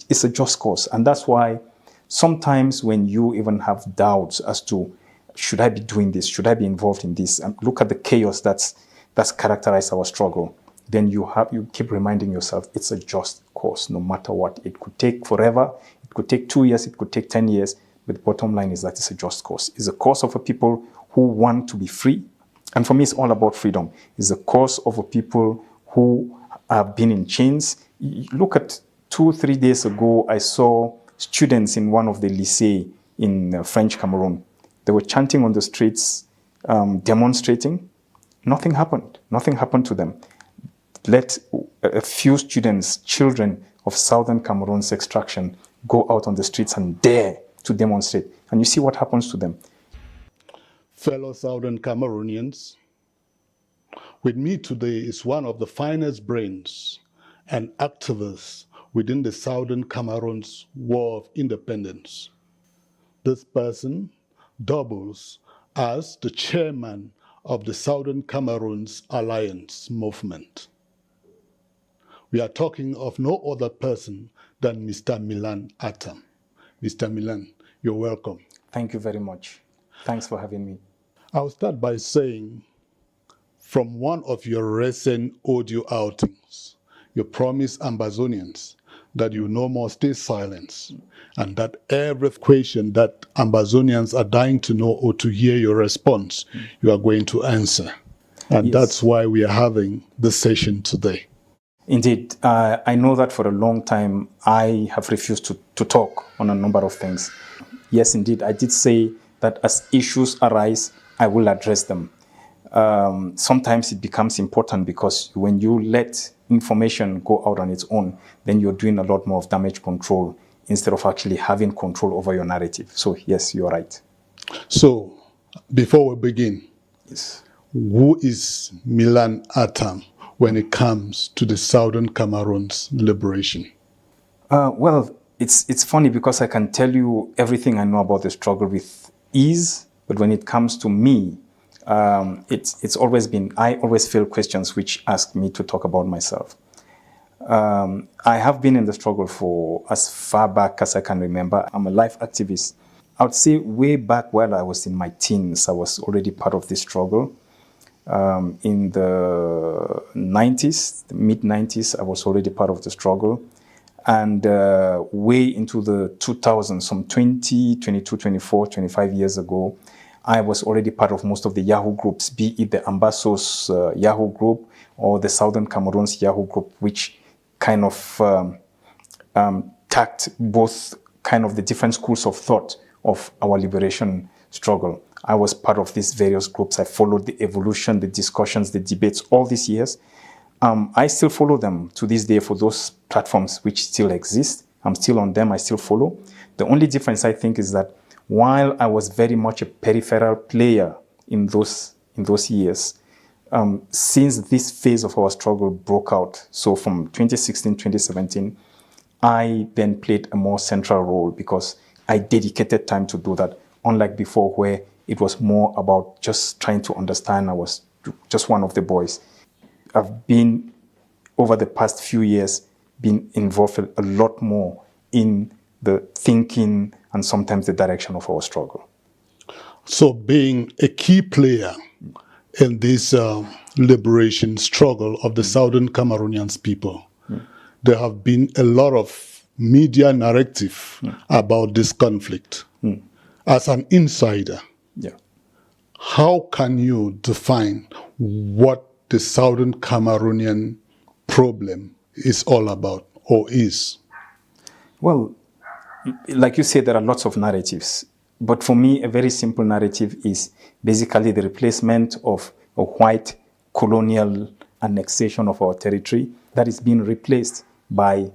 it's a just cause. And that's why sometimes when you even have doubts as to, should I be doing this? Should I be involved in this? And look at the chaos that's characterized our struggle. Then you keep reminding yourself, it's a just cause, no matter what. It could take forever. It could take 2 years. It could take 10 years. But the bottom line is that it's a just cause. It's a cause of a people who want to be free. And for me, it's all about freedom. It's a cause of a people who have been in chains. Look at 2-3 days ago, I saw students in one of the lycées in French Cameroon. They were chanting on the streets, demonstrating. Nothing happened. Nothing happened to them. Let a few students, children of Southern Cameroon's extraction, go out on the streets and dare to demonstrate. And you see what happens to them. Fellow Southern Cameroonians, with me today is one of the finest brains and activists within the Southern Cameroon's War of Independence. This person doubles as the chairman of the Southern Cameroon's Alliance movement. We are talking of no other person than Mr. Millan Atam. Mr. Millan, you're welcome. Thank you very much. Thanks for having me. I'll start by saying, from one of your recent audio outings, you promised Ambazonians that you no more stay silent, and that every question that Ambazonians are dying to know or to hear your response, you are going to answer. And that's why we are having this session today. Indeed. I know that for a long time, I have refused to talk on a number of things. Yes, indeed, I did say that as issues arise, I will address them. Sometimes it becomes important because when you let information go out on its own, then you're doing a lot more of damage control instead of actually having control over your narrative. So yes, you're right. So before we begin, yes, who is Millan Atam when it comes to the Southern Cameroon's liberation? Well, it's funny because I can tell you everything I know about the struggle with ease, but when it comes to me, it's always been, I always feel questions which ask me to talk about myself. I have been in the struggle for as far back as I can remember. I'm a life activist. I would say way back while I was in my teens, I was already part of this struggle. In the 90s, the mid-90s, I was already part of the struggle. And way into the 2000s, some 20, 22, 24, 25 years ago, I was already part of most of the Yahoo groups, be it the Ambassos Yahoo group or the Southern Cameroon's Yahoo group, which kind of tacked both kind of the different schools of thought of our liberation struggle. I was part of these various groups. I followed the evolution, the discussions, the debates all these years. I still follow them to this day for those platforms which still exist. I'm still on them. I still follow. The only difference, I think, is that while I was very much a peripheral player in those years, since this phase of our struggle broke out, so from 2016, 2017, I then played a more central role because I dedicated time to do that, unlike before where it was more about just trying to understand. I was just one of the boys. I've been, over the past few years, been involved a lot more in the thinking and sometimes the direction of our struggle. So being a key player in this liberation struggle of the Southern Cameroonians people, there have been a lot of media narrative about this conflict. As an insider, how can you define what the Southern Cameroonian problem is all about or is? Well, like you said, there are lots of narratives. But for me, a very simple narrative is basically the replacement of a white colonial annexation of our territory that is being replaced by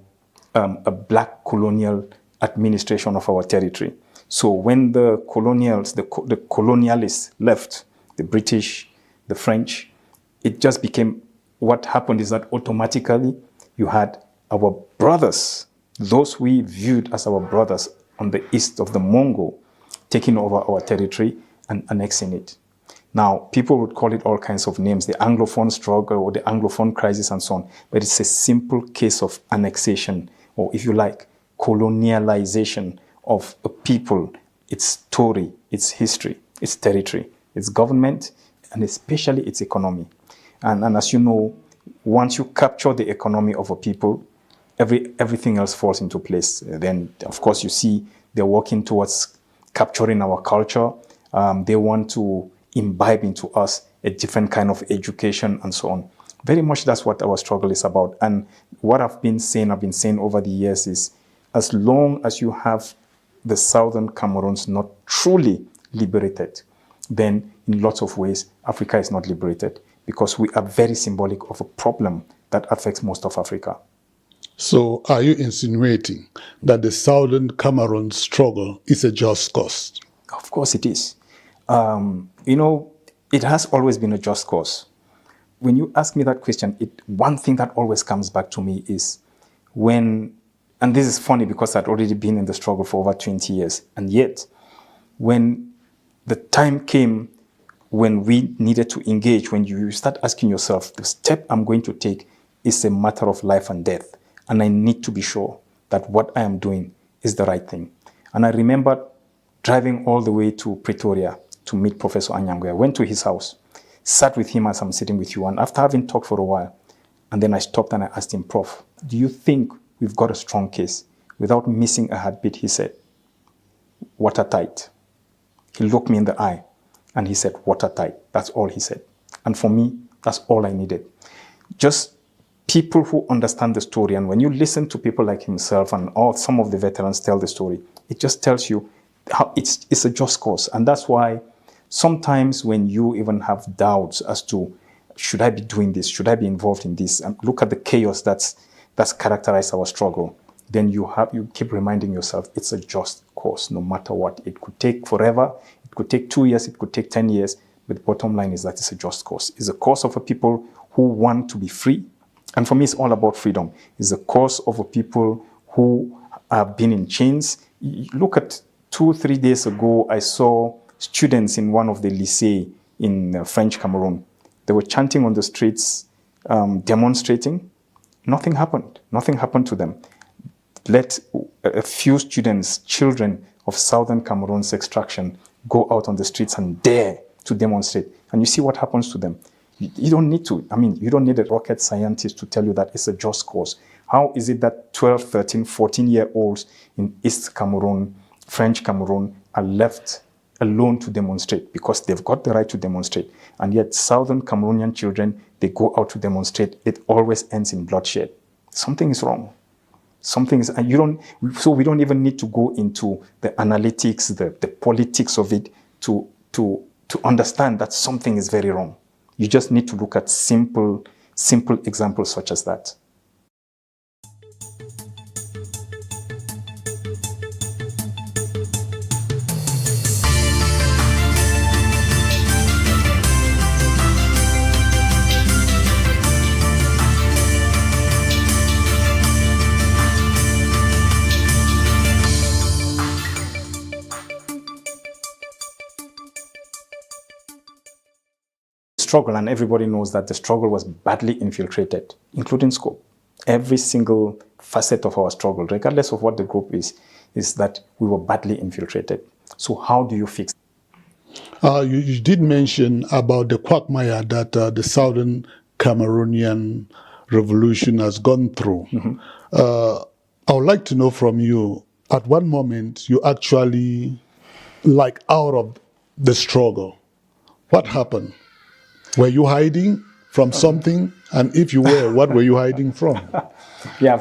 a black colonial administration of our territory. So when the colonials, the colonialists left, the British, the French, it just became, what happened is that automatically you had our brothers, those we viewed as our brothers on the east of the Mongo, taking over our territory and annexing it. Now, people would call it all kinds of names, the Anglophone struggle or the Anglophone crisis and so on, but it's a simple case of annexation, or if you like, colonialization of a people, its story, its history, its territory, its government, and especially its economy. And as you know, once you capture the economy of a people, everything else falls into place. Then, of course, you see they're working towards capturing our culture. They want to imbibe into us a different kind of education and so on. Very much that's what our struggle is about. And what I've been saying over the years is, as long as you have the southern Cameroons not truly liberated, then in lots of ways, Africa is not liberated, because we are very symbolic of a problem that affects most of Africa. So are you insinuating that the southern Cameroon struggle is a just cause? Of course it is. It has always been a just cause. When you ask me that question, one thing that always comes back to me is when, and this is funny because I'd already been in the struggle for over 20 years, and yet when the time came when we needed to engage, when you start asking yourself, the step I'm going to take is a matter of life and death, and I need to be sure that what I am doing is the right thing. And I remember driving all the way to Pretoria to meet Professor Anyangwe. I went to his house, sat with him as I'm sitting with you, and after having talked for a while, and then I stopped and I asked him, Prof, do you think we've got a strong case? Without missing a heartbeat, he said, watertight. He looked me in the eye and he said, watertight. That's all he said. And for me, that's all I needed. Just people who understand the story. And when you listen to people like himself and some of the veterans tell the story, it just tells you how it's a just cause. And that's why sometimes when you even have doubts as to, should I be doing this? Should I be involved in this? And look at the chaos that's characterized our struggle. Then you keep reminding yourself it's a just cause, no matter what. It could take forever. It could take 2 years. It could take 10 years. But the bottom line is that it's a just cause. It's a cause of a people who want to be free. And for me, it's all about freedom. It's a cause of a people who have been in chains. Look at 2-3 days ago, I saw students in one of the lycées in French Cameroon. They were chanting on the streets, demonstrating. Nothing happened. Nothing happened to them. Let a few students, children of southern Cameroon's extraction, go out on the streets and dare to demonstrate. And you see what happens to them. You don't need to. You don't need a rocket scientist to tell you that it's a just cause. How is it that 12, 13, 14-year-olds in East Cameroon, French Cameroon, are left alone to demonstrate? Because they've got the right to demonstrate. And yet southern Cameroonian children, they go out to demonstrate. It always ends in bloodshed. Something is wrong. Something is, and so we don't even need to go into the analytics, the politics of it to understand that something is very wrong. You just need to look at simple examples such as that. Struggle, and everybody knows that the struggle was badly infiltrated, including scope. Every single facet of our struggle, regardless of what the group is that we were badly infiltrated. So how do you fix it? You did mention about the quagmire that the southern Cameroonian revolution has gone through. Mm-hmm. I would like to know from you, at what moment you actually out of the struggle? What happened? Were you hiding from something? And if you were, what were you hiding from? Yeah,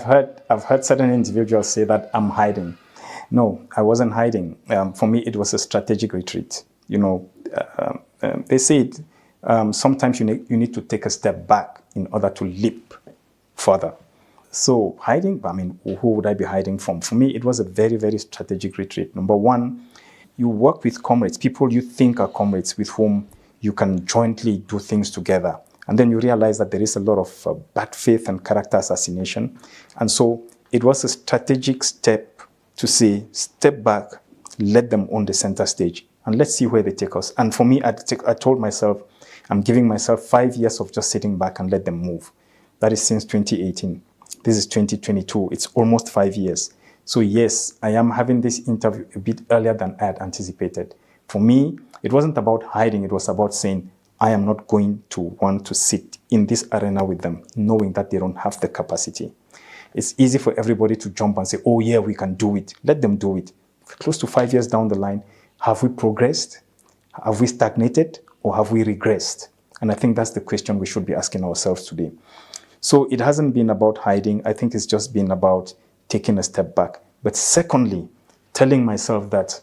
I've heard certain individuals say that I'm hiding. No, I wasn't hiding. For me, it was a strategic retreat. They say sometimes you need to take a step back in order to leap further. So hiding, who would I be hiding from? For me, it was a very, very strategic retreat. Number one, you work with comrades, people you think are comrades with whom you can jointly do things together. And then you realize that there is a lot of bad faith and character assassination. And so it was a strategic step to say, step back, let them on the center stage, and let's see where they take us. And for me, I told myself, I'm giving myself 5 years of just sitting back and let them move. That is since 2018. This is 2022. It's almost 5 years. So yes, I am having this interview a bit earlier than I had anticipated. For me, it wasn't about hiding. It was about saying, I am not going to want to sit in this arena with them, knowing that they don't have the capacity. It's easy for everybody to jump and say, oh yeah, we can do it. Let them do it. Close to 5 years down the line, have we progressed? Have we stagnated? Or have we regressed? And I think that's the question we should be asking ourselves today. So it hasn't been about hiding. I think it's just been about taking a step back. But secondly, telling myself that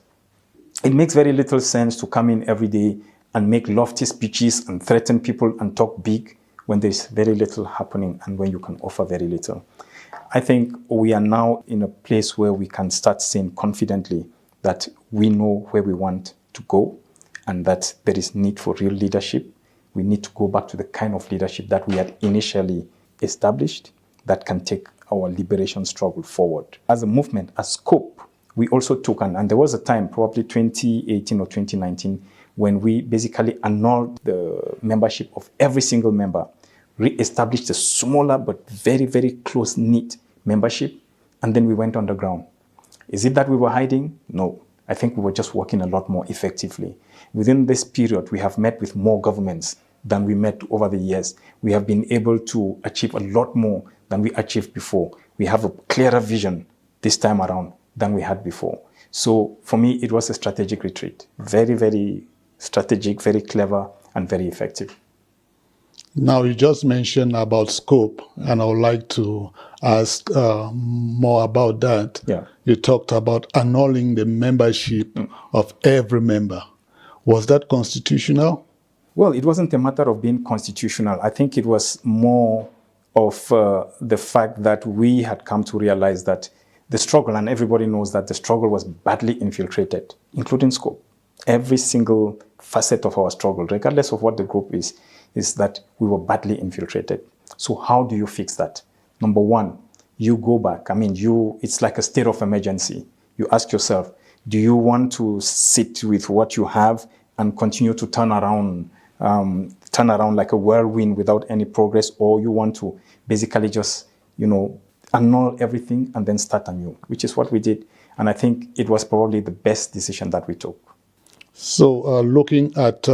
it makes very little sense to come in every day and make lofty speeches and threaten people and talk big when there's very little happening and when you can offer very little. I think we are now in a place where we can start saying confidently that we know where we want to go and that there is need for real leadership. We need to go back to the kind of leadership that we had initially established that can take our liberation struggle forward. As a movement, as scope, we also took, and there was a time, probably 2018 or 2019, when we basically annulled the membership of every single member, re-established a smaller but very, very close-knit membership, and then we went underground. Is it that we were hiding? No. I think we were just working a lot more effectively. Within this period, we have met with more governments than we met over the years. We have been able to achieve a lot more than we achieved before. We have a clearer vision this time around than we had before. So for me, it was a strategic retreat. Very, very strategic, very clever, and very effective. Now, you just mentioned about scope, and I would like to ask more about that. Yeah. You talked about annulling the membership of every member. Was that constitutional? Well, it wasn't a matter of being constitutional. I think it was more of the fact that we had come to realize that the struggle, and everybody knows that the struggle was badly infiltrated, including scope. Every single facet of our struggle, regardless of what the group is that we were badly infiltrated. So how do you fix that? Number one, you go back. It's like a state of emergency. You ask yourself, do you want to sit with what you have and continue to turn around like a whirlwind without any progress, or you want to basically just, annul everything and then start anew, which is what we did. And I think it was probably the best decision that we took. So looking at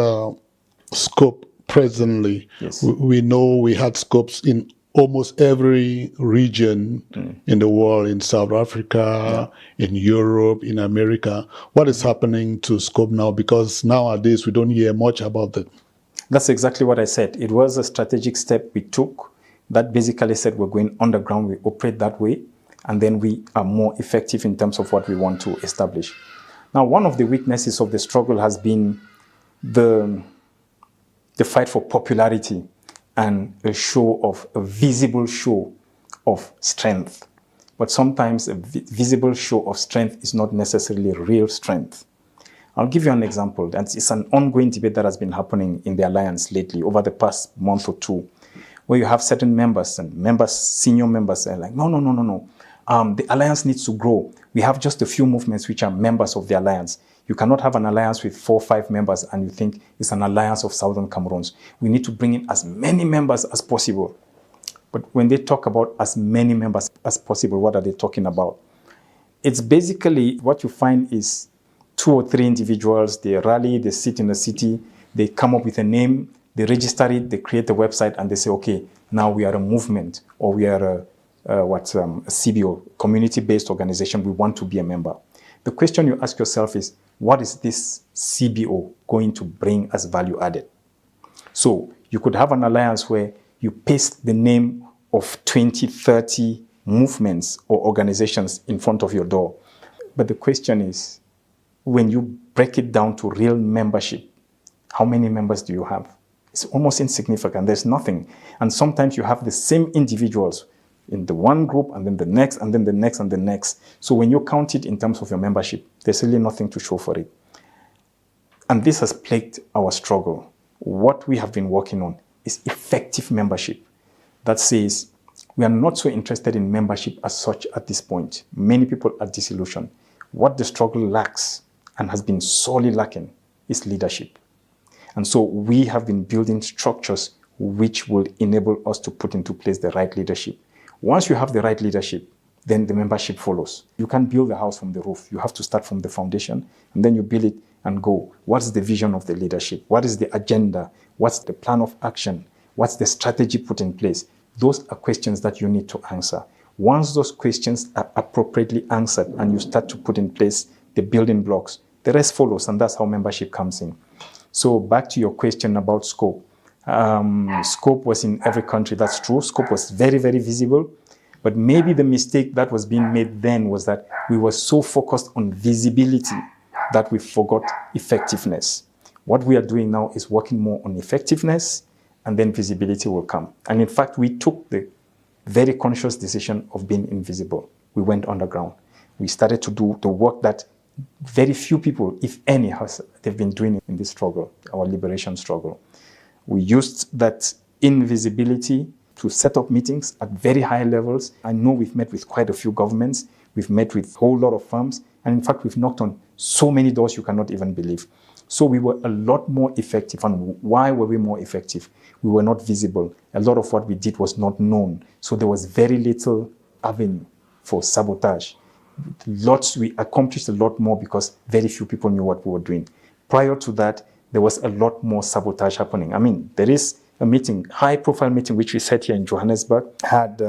scope presently, yes. we know we had scopes in almost every region in the world, in South Africa, in Europe, in America. What is happening to scope now? Because nowadays we don't hear much about it. That's exactly what I said. It was a strategic step we took that basically said we're going underground, we operate that way, and then we are more effective in terms of what we want to establish. Now, one of the weaknesses of the struggle has been the fight for popularity and a visible show of strength. But sometimes a visible show of strength is not necessarily real strength. I'll give you an example. It's an ongoing debate that has been happening in the Alliance lately over the past month or two, where you have certain members, senior members, are like, no. The Alliance needs to grow. We have just a few movements which are members of the Alliance. You cannot have an alliance with 4 or 5 members and you think it's an alliance of Southern Cameroons. We need to bring in as many members as possible. But when they talk about as many members as possible, what are they talking about? It's basically what you find is 2 or 3 individuals, they rally, they sit in a city, they come up with a name, they register it, they create a website, and they say, okay, now we are a movement, or we are a CBO, community-based organization, we want to be a member. The question you ask yourself is, what is this CBO going to bring as value added? So you could have an alliance where you paste the name of 20, 30 movements or organizations in front of your door. But the question is, when you break it down to real membership, how many members do you have? It's almost insignificant. There's nothing. And sometimes you have the same individuals in the one group and then the next and then the next and the next. So when you count it in terms of your membership, there's really nothing to show for it. And this has plagued our struggle. What we have been working on is effective membership. That says we are not so interested in membership as such at this point. Many people are disillusioned. What the struggle lacks and has been sorely lacking is leadership. And so we have been building structures which will enable us to put into place the right leadership. Once you have the right leadership, then the membership follows. You can't build the house from the roof. You have to start from the foundation, and then you build it and go. What's the vision of the leadership? What is the agenda? What's the plan of action? What's the strategy put in place? Those are questions that you need to answer. Once those questions are appropriately answered and you start to put in place the building blocks, the rest follows, and that's how membership comes in. So back to your question about scope. Scope was in every country, that's true. Scope was very, very visible. But maybe the mistake that was being made then was that we were so focused on visibility that we forgot effectiveness. What we are doing now is working more on effectiveness, and then visibility will come. And in fact, we took the very conscious decision of being invisible. We went underground. We started to do the work that very few people, if any, they've been doing in this struggle, our liberation struggle. We used that invisibility to set up meetings at very high levels. I know we've met with quite a few governments. We've met with a whole lot of firms. And in fact, we've knocked on so many doors you cannot even believe. So we were a lot more effective. And why were we more effective? We were not visible. A lot of what we did was not known. So there was very little avenue for sabotage. We accomplished a lot more because very few people knew what we were doing. Prior to that, there was a lot more sabotage happening. I mean, there is a meeting, high-profile meeting, which we set here in Johannesburg, had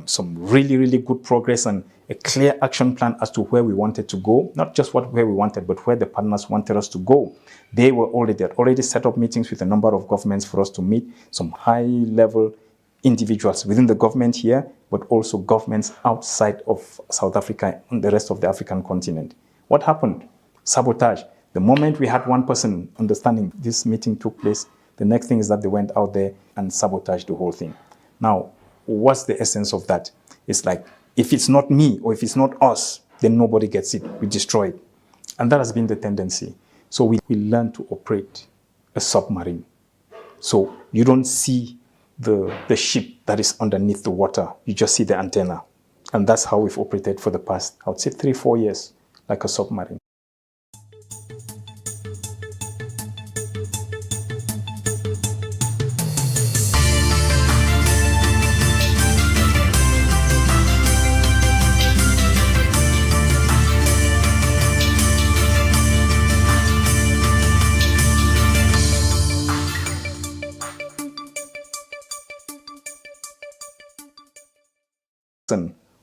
some really, really good progress and a clear action plan as to where we wanted to go, not just where we wanted, but where the partners wanted us to go. They were already set up meetings with a number of governments for us to meet, some high-level individuals within the government here, but also governments outside of South Africa and the rest of the African continent. What happened? Sabotage. The moment we had one person understanding this meeting took place, the next thing is that they went out there and sabotaged the whole thing. Now, what's the essence of that? It's like, if it's not me or if it's not us, then nobody gets it. We destroy it. And that has been the tendency. So we learn to operate a submarine. So you don't see the ship that is underneath the water. You just see the antenna. And that's how we've operated for the past, I would say, 3-4 years, like a submarine.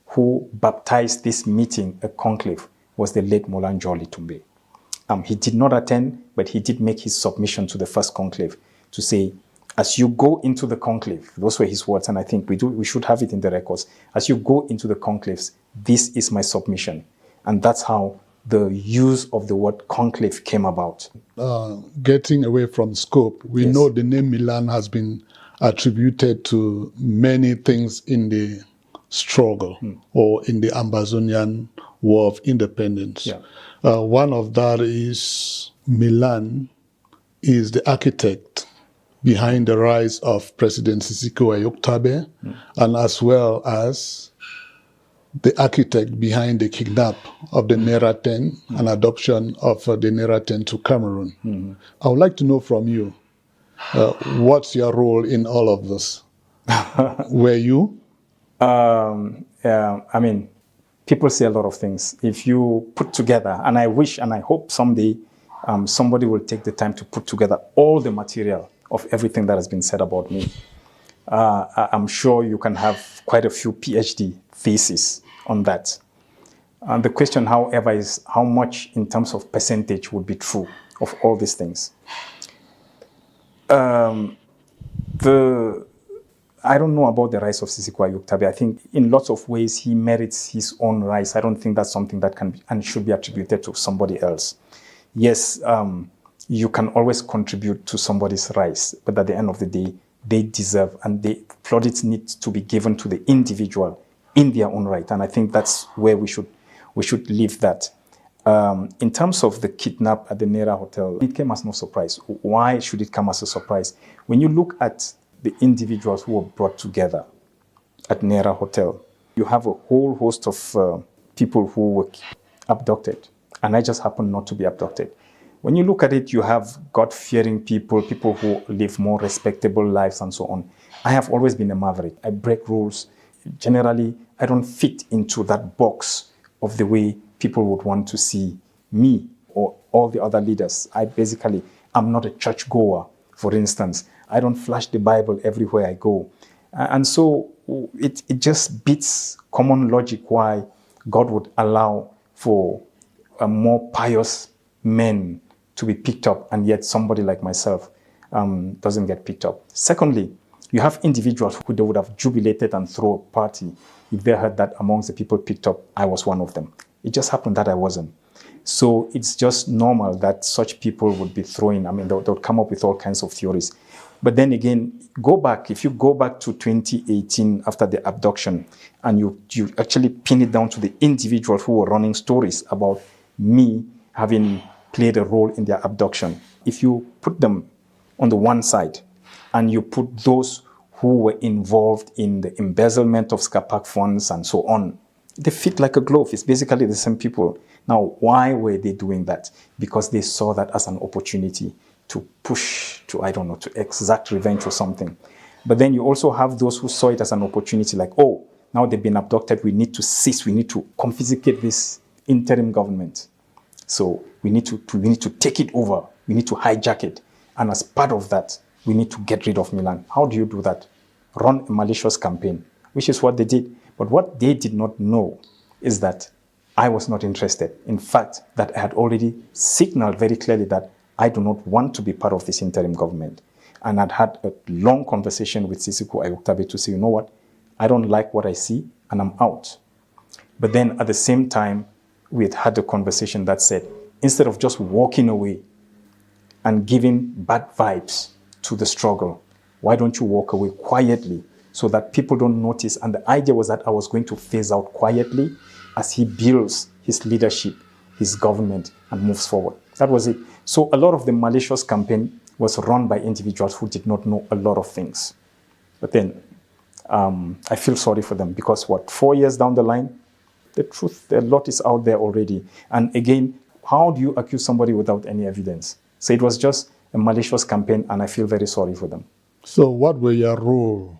Who baptized this meeting a conclave was the late Millan Atam. He did not attend, but he did make his submission to the first conclave to say, as you go into the conclave, those were his words, and I think we should have it in the records. As you go into the conclaves, this is my submission. And that's how the use of the word conclave came about. Getting away from scope, we know the name Millan has been attributed to many things in the struggle or in the Ambazonian War of Independence. One of that is Millan is the architect behind the rise of President Sisiko Ayoktabe, and as well as the architect behind the kidnap of the Naira 10 and adoption of the Naira 10 to Cameroon. I would like to know from you, what's your role in all of this? Were you? I mean, people say a lot of things. If you put together, and I wish and I hope someday somebody will take the time to put together all the material of everything that has been said about me. I'm sure you can have quite a few PhD theses on that. The question, however, is how much in terms of percentage would be true of all these things. I don't know about the rise of Sisiko Ayoktabe. I think in lots of ways he merits his own rise. I don't think that's something that can be, and should be attributed to somebody else. Yes, you can always contribute to somebody's rise, but at the end of the day, they deserve and the plaudits need to be given to the individual in their own right. And I think that's where we should leave that. In terms of the kidnap at the Naira Hotel, it came as no surprise. Why should it come as a surprise? When you look at the individuals who were brought together at Naira Hotel, you have a whole host of people who were abducted, and I just happened not to be abducted. When you look at it, you have God-fearing people, people who live more respectable lives and so on. I have always been a maverick. I break rules. generally, I don't fit into that box of the way people would want to see me or all the other leaders. I'm not a churchgoer, for instance. I don't flash the Bible everywhere I go. And so it just beats common logic why God would allow for more pious men to be picked up, and yet somebody like myself doesn't get picked up. Secondly, you have individuals who they would have jubilated and throw a party if they heard that amongst the people picked up, I was one of them. It just happened that I wasn't. So it's just normal that such people would be throwing, they would come up with all kinds of theories. But then again, if you go back to 2018 after the abduction, and you actually pin it down to the individuals who were running stories about me having played a role in their abduction. If you put them on the one side, and you put those who were involved in the embezzlement of SCAPAC funds and so on, they fit like a glove. It's basically the same people. Now, why were they doing that? Because they saw that as an opportunity to push, to exact revenge or something. But then you also have those who saw it as an opportunity, like, oh, now they've been abducted, we need to cease, we need to confiscate this interim government. So we need to take it over, we need to hijack it. And as part of that, we need to get rid of Millan. How do you do that? Run a malicious campaign, which is what they did. But what they did not know is that I was not interested. In fact, that I had already signaled very clearly that I do not want to be part of this interim government. And I'd had a long conversation with Sisiku Ayoktabe to say, you know what, I don't like what I see, and I'm out. But then at the same time, we had a conversation that said, instead of just walking away and giving bad vibes to the struggle, why don't you walk away quietly so that people don't notice? And the idea was that I was going to phase out quietly as he builds his leadership, his government, and moves forward. That was it. So a lot of the malicious campaign was run by individuals who did not know a lot of things. But then I feel sorry for them because 4 years down the line, the truth, a lot is out there already. And again, how do you accuse somebody without any evidence? So it was just a malicious campaign, and I feel very sorry for them. So what were your role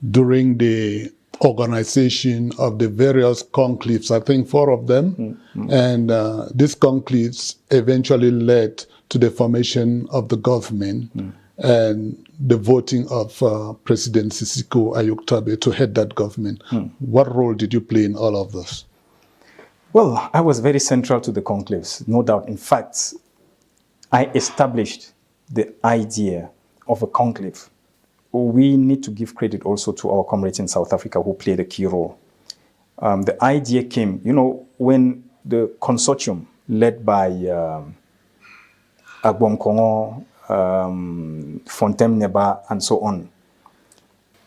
during the organization of the various conclaves? I think 4 of them. And these conclaves eventually led to the formation of the government and the voting of President Sisiku Ayoktabe to head that government. What role did you play in all of this? Well, I was very central to the conclaves, no doubt. In fact, I established the idea of a conclave. We need to give credit also to our comrades in South Africa who played a key role. The idea came, when the consortium led by Agbonkongo, Fontem Neba, and so on,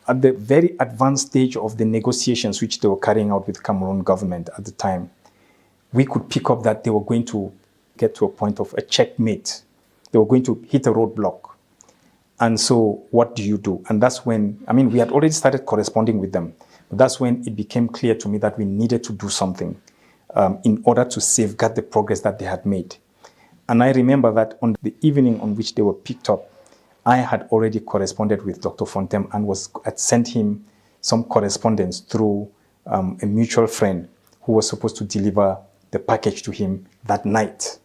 at the very advanced stage of the negotiations which they were carrying out with Cameroon government at the time, we could pick up that they were going to get to a point of a checkmate. They were going to hit a roadblock. And so what do you do? And that's when, we had already started corresponding with them, but that's when it became clear to me that we needed to do something in order to safeguard the progress that they had made. And I remember that on the evening on which they were picked up, I had already corresponded with Dr. Fontem and had sent him some correspondence through a mutual friend who was supposed to deliver the package to him that night.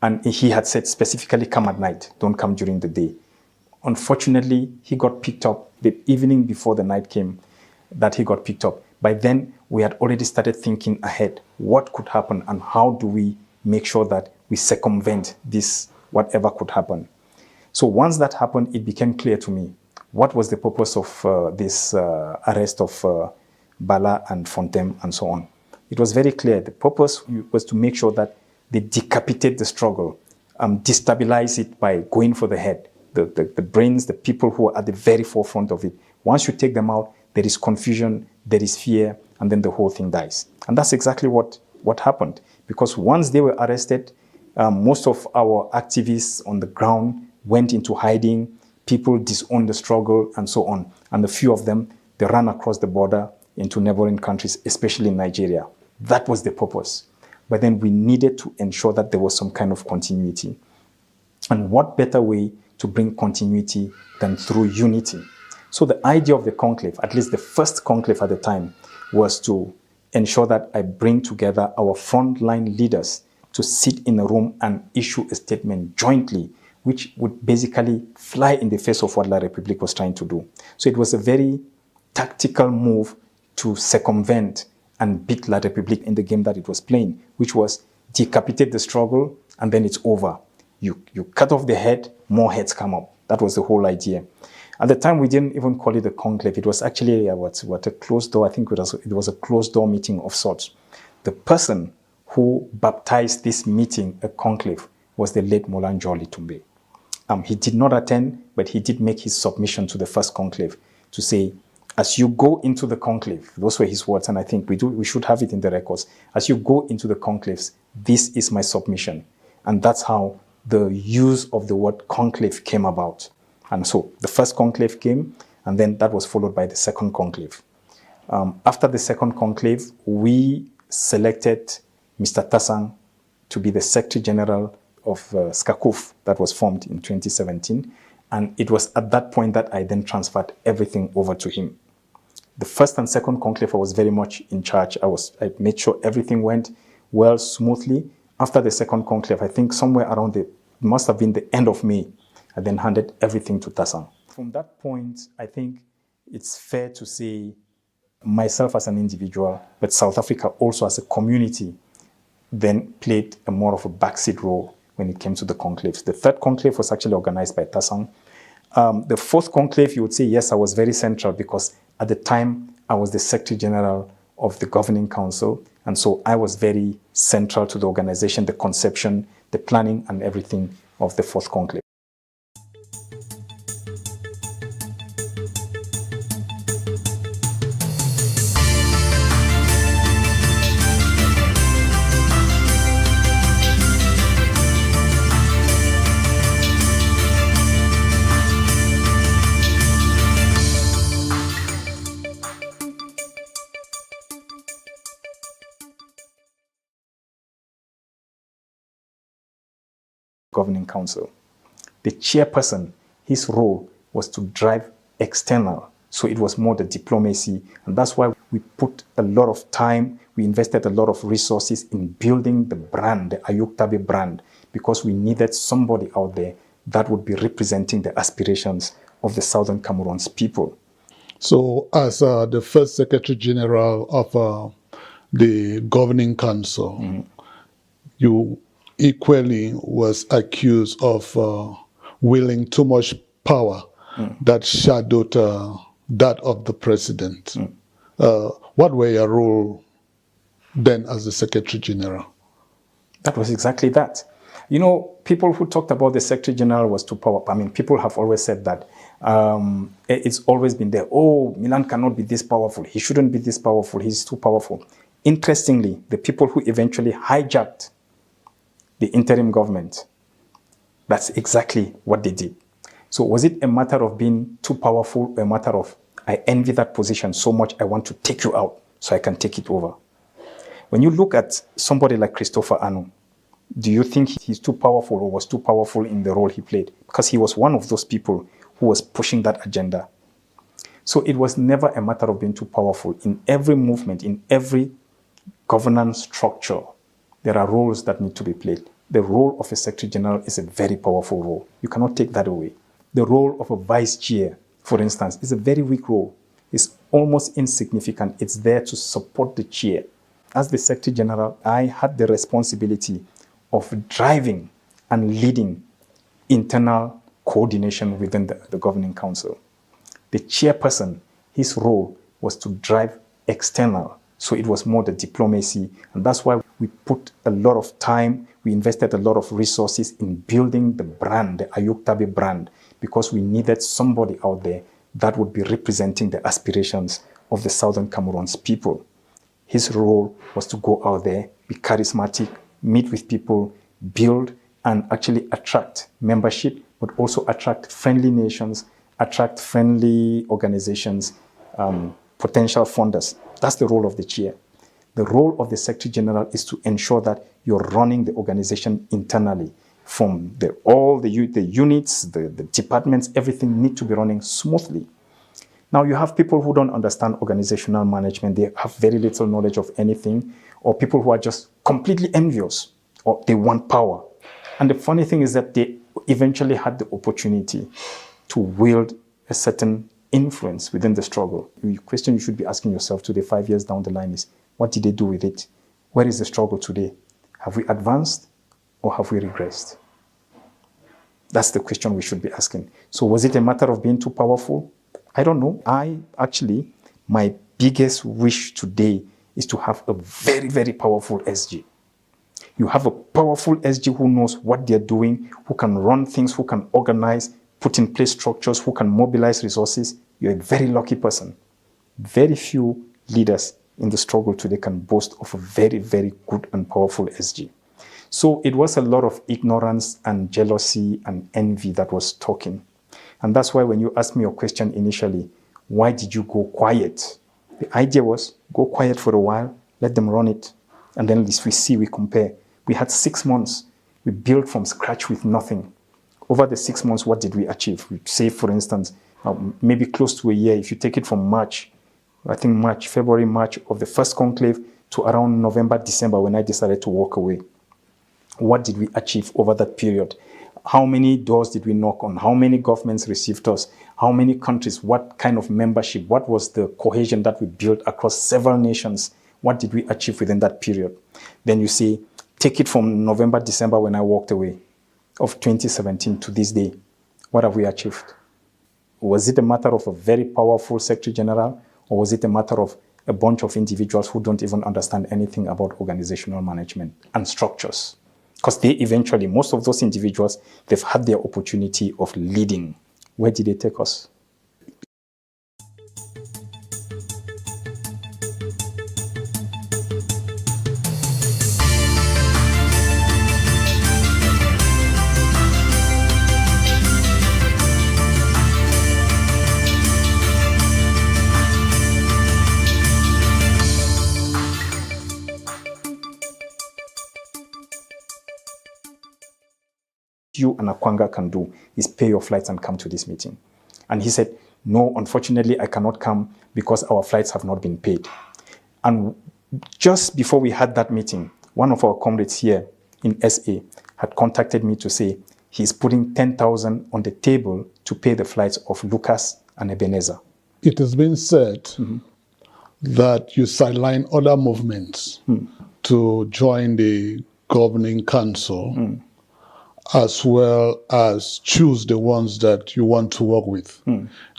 And he had said specifically, come at night, don't come during the day. Unfortunately, he got picked up the evening before the night came, that he got picked up. By then, we had already started thinking ahead. What could happen and how do we make sure that we circumvent this, whatever could happen? So once that happened, it became clear to me what was the purpose of this arrest of Bala and Fontem and so on. It was very clear. The purpose was to make sure that they decapitate the struggle, destabilize it by going for the head. The brains, the people who are at the very forefront of it. Once you take them out, there is confusion, there is fear, and then the whole thing dies. And that's exactly what happened. Because once they were arrested, most of our activists on the ground went into hiding, people disowned the struggle, and so on. And a few of them, they ran across the border into neighboring countries, especially Nigeria. That was the purpose. But then we needed to ensure that there was some kind of continuity. And what better way to bring continuity than through unity? So the idea of the conclave, at least the first conclave at the time, was to ensure that I bring together our frontline leaders to sit in a room and issue a statement jointly, which would basically fly in the face of what La République was trying to do. So it was a very tactical move to circumvent and beat La République in the game that it was playing, which was decapitate the struggle and then it's over. You cut off the head, more heads come up. That was the whole idea. At the time, we didn't even call it a conclave. It was actually a closed door. I think it was a closed door meeting of sorts. The person who baptized this meeting a conclave was the late Millan Atam. He did not attend, but he did make his submission to the first conclave to say, as you go into the conclave, those were his words, and I think we should have it in the records. As you go into the conclaves, this is my submission. And that's how the use of the word conclave came about. And so the first conclave came, and then that was followed by the second conclave. After the second conclave, we selected Mr. Tasang to be the Secretary General of SCACUF that was formed in 2017. And it was at that point that I then transferred everything over to him. The first and second conclave, I was very much in charge. I made sure everything went well, smoothly. After the second conclave, I think somewhere around it must have been the end of May, I then handed everything to Tasang. From that point, I think it's fair to say myself as an individual, but South Africa also as a community, then played a more of a backseat role when it came to the conclaves. The third conclave was actually organized by Tasang. The fourth conclave, you would say, yes, I was very central because at the time, I was the Secretary General of the Governing Council. And so I was very central to the organization, the conception, the planning, and everything of the fourth conclave. Governing Council. The chairperson, his role was to drive external. So it was more the diplomacy. And that's why we put a lot of time, we invested a lot of resources in building the brand, the Ayuktabe brand, because we needed somebody out there that would be representing the aspirations of the Southern Cameroon's people. So as the first Secretary General of the Governing Council, you equally was accused of wielding too much power that shadowed that of the president. What were your role then as the Secretary General? That was exactly that. You know, people who talked about the Secretary General was too powerful. I mean, people have always said that. It's always been there. Oh, Millan cannot be this powerful. He shouldn't be this powerful. He's too powerful. Interestingly, the people who eventually hijacked the interim government, that's exactly what they did. So was it a matter of being too powerful, or a matter of, I envy that position so much, I want to take you out so I can take it over? When you look at somebody like Christopher Anu, do you think he's too powerful or was too powerful in the role he played? Because he was one of those people who was pushing that agenda. So it was never a matter of being too powerful. In every movement, in every governance structure, there are roles that need to be played. The role of a Secretary General is a very powerful role. You cannot take that away. The role of a Vice Chair, for instance, is a very weak role. It's almost insignificant. It's there to support the chair. As the Secretary General, I had the responsibility of driving and leading internal coordination within the Governing Council. The chairperson, his role was to drive external. So it was more the diplomacy. And that's why we put a lot of time, we invested a lot of resources in building the brand, the Ayuktabe brand, because we needed somebody out there that would be representing the aspirations of the Southern Cameroon's people. His role was to go out there, be charismatic, meet with people, build, and actually attract membership, but also attract friendly nations, attract friendly organizations, potential funders. That's the role of the chair. The role of the Secretary General is to ensure that you're running the organization internally. From all the units, the departments, everything need to be running smoothly. Now you have people who don't understand organizational management. They have very little knowledge of anything, or people who are just completely envious, or they want power. And the funny thing is that they eventually had the opportunity to wield a certain influence within the struggle. The question you should be asking yourself today, 5 years down the line, is what did they do with it? Where is the struggle today? Have we advanced or have we regressed? That's the question we should be asking. So was it a matter of being too powerful? I don't know. My biggest wish today is to have a very, very powerful SG. You have a powerful SG who knows what they're doing, who can run things, who can organize, put in place structures, who can mobilize resources. You're a very lucky person. Very few leaders in the struggle today can boast of a very, very good and powerful SG. So it was a lot of ignorance and jealousy and envy that was talking. And that's why when you asked me your question initially, why did you go quiet? The idea was go quiet for a while, let them run it, and then at least we compare. We had 6 months. We built from scratch with nothing. Over the 6 months, what did we achieve? We say, for instance, maybe close to a year, if you take it from February, March of the first conclave to around November, December, when I decided to walk away. What did we achieve over that period? How many doors did we knock on? How many governments received us? How many countries? What kind of membership? What was the cohesion that we built across several nations? What did we achieve within that period? Then you see, take it from November, December when I walked away of 2017 to this day. What have we achieved? Was it a matter of a very powerful Secretary General, or was it a matter of a bunch of individuals who don't even understand anything about organizational management and structures? Because they eventually, most of those individuals, they've had their opportunity of leading. Where did they take us? You and Akwanga can do is pay your flights and come to this meeting. And he said, no, unfortunately, I cannot come because our flights have not been paid. And just before we had that meeting, one of our comrades here in SA had contacted me to say he's putting 10,000 on the table to pay the flights of Lucas and Ebenezer. It has been said that you sideline other movements to join the governing council, as well as choose the ones that you want to work with.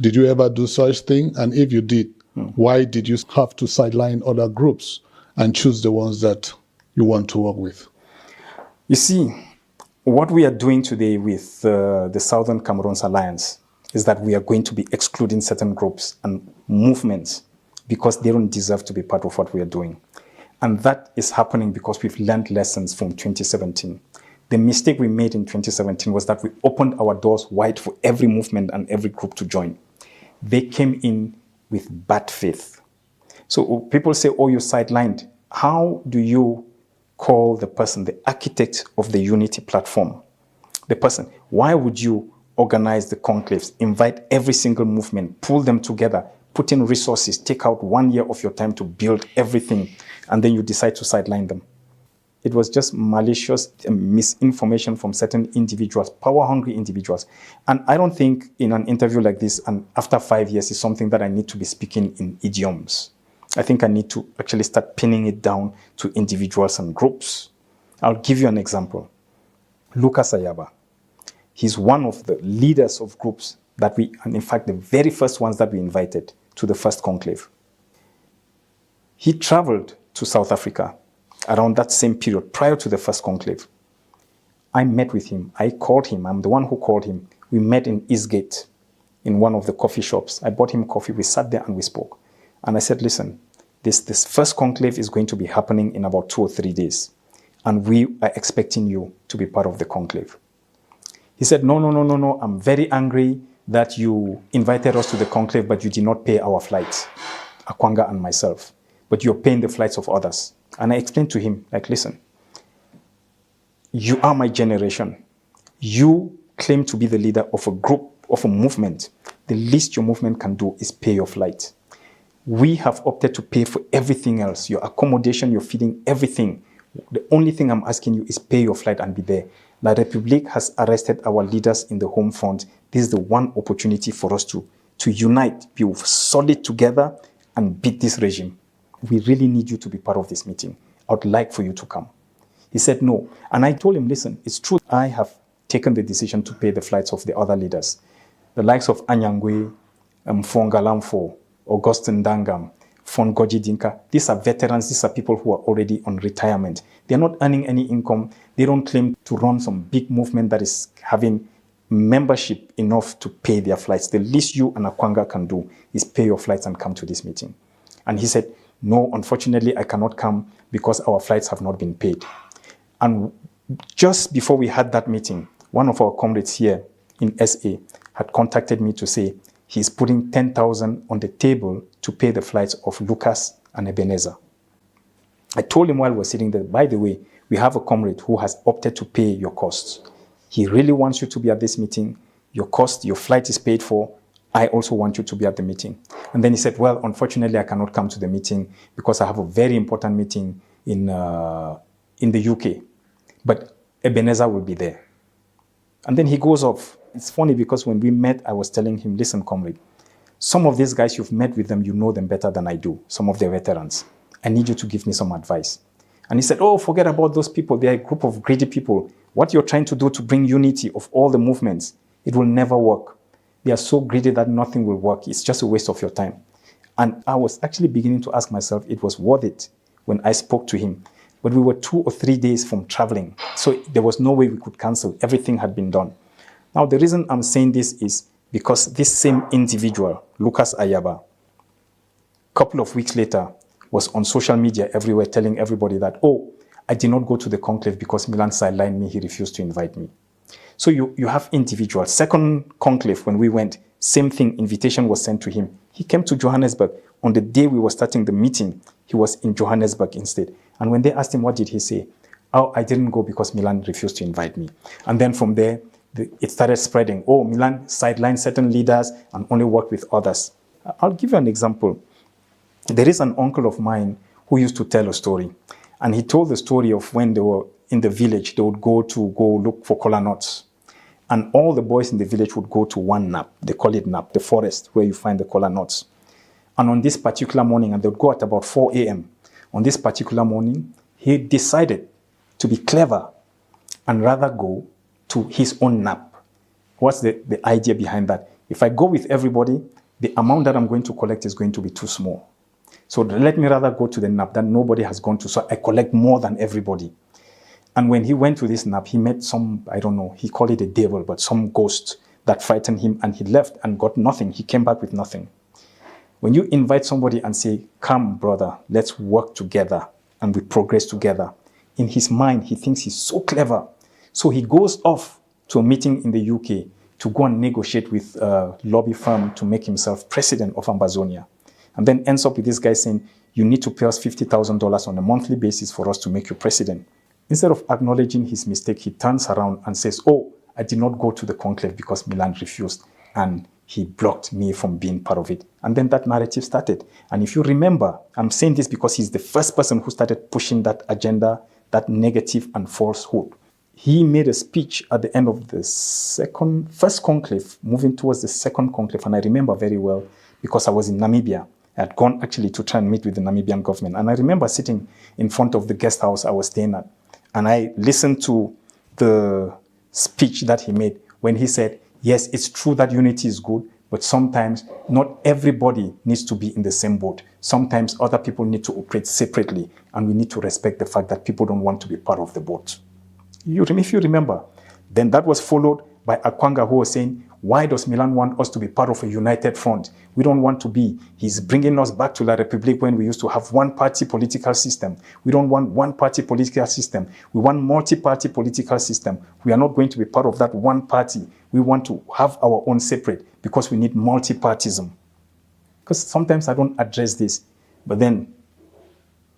Did you ever do such thing? And if you did, why did you have to sideline other groups and choose the ones that you want to work with? You see, what we are doing today with the Southern Cameroons Alliance is that we are going to be excluding certain groups and movements because they don't deserve to be part of what we are doing. And that is happening because we've learned lessons from 2017. The mistake we made in 2017 was that we opened our doors wide for every movement and every group to join. They came in with bad faith. So people say, oh, you sidelined. How do you call the person the architect of the unity platform? The person, why would you organize the conclaves, invite every single movement, pull them together, put in resources, take out 1 year of your time to build everything, and then you decide to sideline them? It was just malicious misinformation from certain individuals, power-hungry individuals. And I don't think in an interview like this, and after 5 years, is something that I need to be speaking in idioms. I think I need to actually start pinning it down to individuals and groups. I'll give you an example. Lucas Ayaba. He's one of the leaders of groups that and in fact, the very first ones that we invited to the first conclave. He traveled to South Africa around that same period, prior to the first conclave. I met with him. I called him. I'm the one who called him. We met in Eastgate in one of the coffee shops. I bought him coffee. We sat there and we spoke. And I said, listen, this first conclave is going to be happening in about 2 or 3 days. And we are expecting you to be part of the conclave. He said, no. I'm very angry that you invited us to the conclave, but you did not pay our flights, Akwanga and myself. But you're paying the flights of others. And I explained to him, like, listen, you are my generation. You claim to be the leader of a group, of a movement the least your movement can do is pay your flight. We have opted to pay for everything else, your accommodation, your feeding, everything. The only thing I'm asking you is pay your flight and be there. La République has arrested our leaders in the home front. This is the one opportunity for us to unite, be solid together, and beat this regime. We really need you to be part of this meeting. I would like for you to come. He said no. And I told him, listen, it's true. I have taken the decision to pay the flights of the other leaders. The likes of Anyangwe, Fongalamfo, Augustin Dangam, Fongoji Dinka. These are veterans. These are people who are already on retirement. They're not earning any income. They don't claim to run some big movement that is having membership enough to pay their flights. The least you and Akwanga can do is pay your flights and come to this meeting. And he said, no, unfortunately, I cannot come because our flights have not been paid. And just before we had that meeting, one of our comrades here in SA had contacted me to say he's putting 10,000 on the table to pay the flights of Lucas and Ebenezer. I told him while we were sitting there, by the way, we have a comrade who has opted to pay your costs. He really wants you to be at this meeting. Your cost, your flight is paid for. I also want you to be at the meeting. And then he said, well, unfortunately, I cannot come to the meeting because I have a very important meeting in the UK. But Ebenezer will be there. And then he goes off. It's funny because when we met, I was telling him, listen, comrade, some of these guys, you've met with them, you know them better than I do, some of the veterans. I need you to give me some advice. And he said, oh, forget about those people. They're a group of greedy people. What you're trying to do to bring unity of all the movements, it will never work. They are so greedy that nothing will work. It's just a waste of your time. And I was actually beginning to ask myself, it was worth it when I spoke to him. But we were 2 or 3 days from traveling. So there was no way we could cancel. Everything had been done. Now, the reason I'm saying this is because this same individual, Lucas Ayaba, a couple of weeks later, was on social media everywhere telling everybody that, oh, I did not go to the conclave because Millan sidelined me. He refused to invite me. So you have individuals. Second conclave, when we went, same thing, invitation was sent to him. He came to Johannesburg. On the day we were starting the meeting, he was in Johannesburg instead. And when they asked him, what did he say? Oh, I didn't go because Millan refused to invite me. And then from there, it started spreading. Oh, Millan sidelined certain leaders and only worked with others. I'll give you an example. There is an uncle of mine who used to tell a story. And he told the story of when they were in the village, they would go look for kola nuts. And all the boys in the village would go to one nap. They call it nap, the forest where you find the kola nuts. And on this particular morning, and they would go at about 4 a.m. On this particular morning, he decided to be clever and rather go to his own nap. What's the idea behind that? If I go with everybody, the amount that I'm going to collect is going to be too small. So let me rather go to the nap that nobody has gone to, so I collect more than everybody. And when he went to this nap, he met some, I don't know, he called it a devil, but some ghost that frightened him, and he left and got nothing. He came back with nothing. When you invite somebody and say, come, brother, let's work together and we progress together, in his mind, he thinks he's so clever. So he goes off to a meeting in the UK to go and negotiate with a lobby firm to make himself president of Ambazonia. And then ends up with this guy saying, you need to pay us $50,000 on a monthly basis for us to make you president. Instead of acknowledging his mistake, he turns around and says, oh, I did not go to the conclave because Millan refused and he blocked me from being part of it. And then that narrative started. And if you remember, I'm saying this because he's the first person who started pushing that agenda, that negative and falsehood. He made a speech at the end of the first conclave, moving towards the second conclave. And I remember very well because I was in Namibia. I had gone actually to try and meet with the Namibian government. And I remember sitting in front of the guest house I was staying at. And I listened to the speech that he made when he said, yes, it's true that unity is good, but sometimes not everybody needs to be in the same boat. Sometimes other people need to operate separately, and we need to respect the fact that people don't want to be part of the boat. If you remember, then that was followed by Akwanga, who was saying, why does Millan want us to be part of a united front? We don't want to be. He's bringing us back to La République when we used to have one-party political system. We don't want one-party political system. We want multi-party political system. We are not going to be part of that one party. We want to have our own separate because we need multi-partism. Because sometimes I don't address this. But then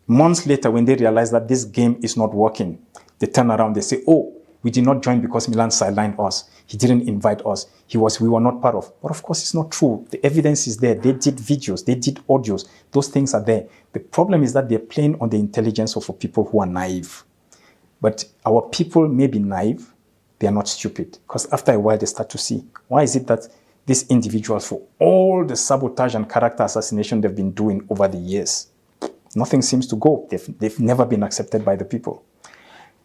months later, when they realize that this game is not working, they turn around, they say, oh, we did not join because Millan sidelined us. He didn't invite us. We were not part of. But of course, it's not true. The evidence is there. They did videos. They did audios. Those things are there. The problem is that they're playing on the intelligence of people who are naive. But our people may be naive. They are not stupid. Because after a while, they start to see, why is it that these individuals, for all the sabotage and character assassination they've been doing over the years, nothing seems to go. They've never been accepted by the people.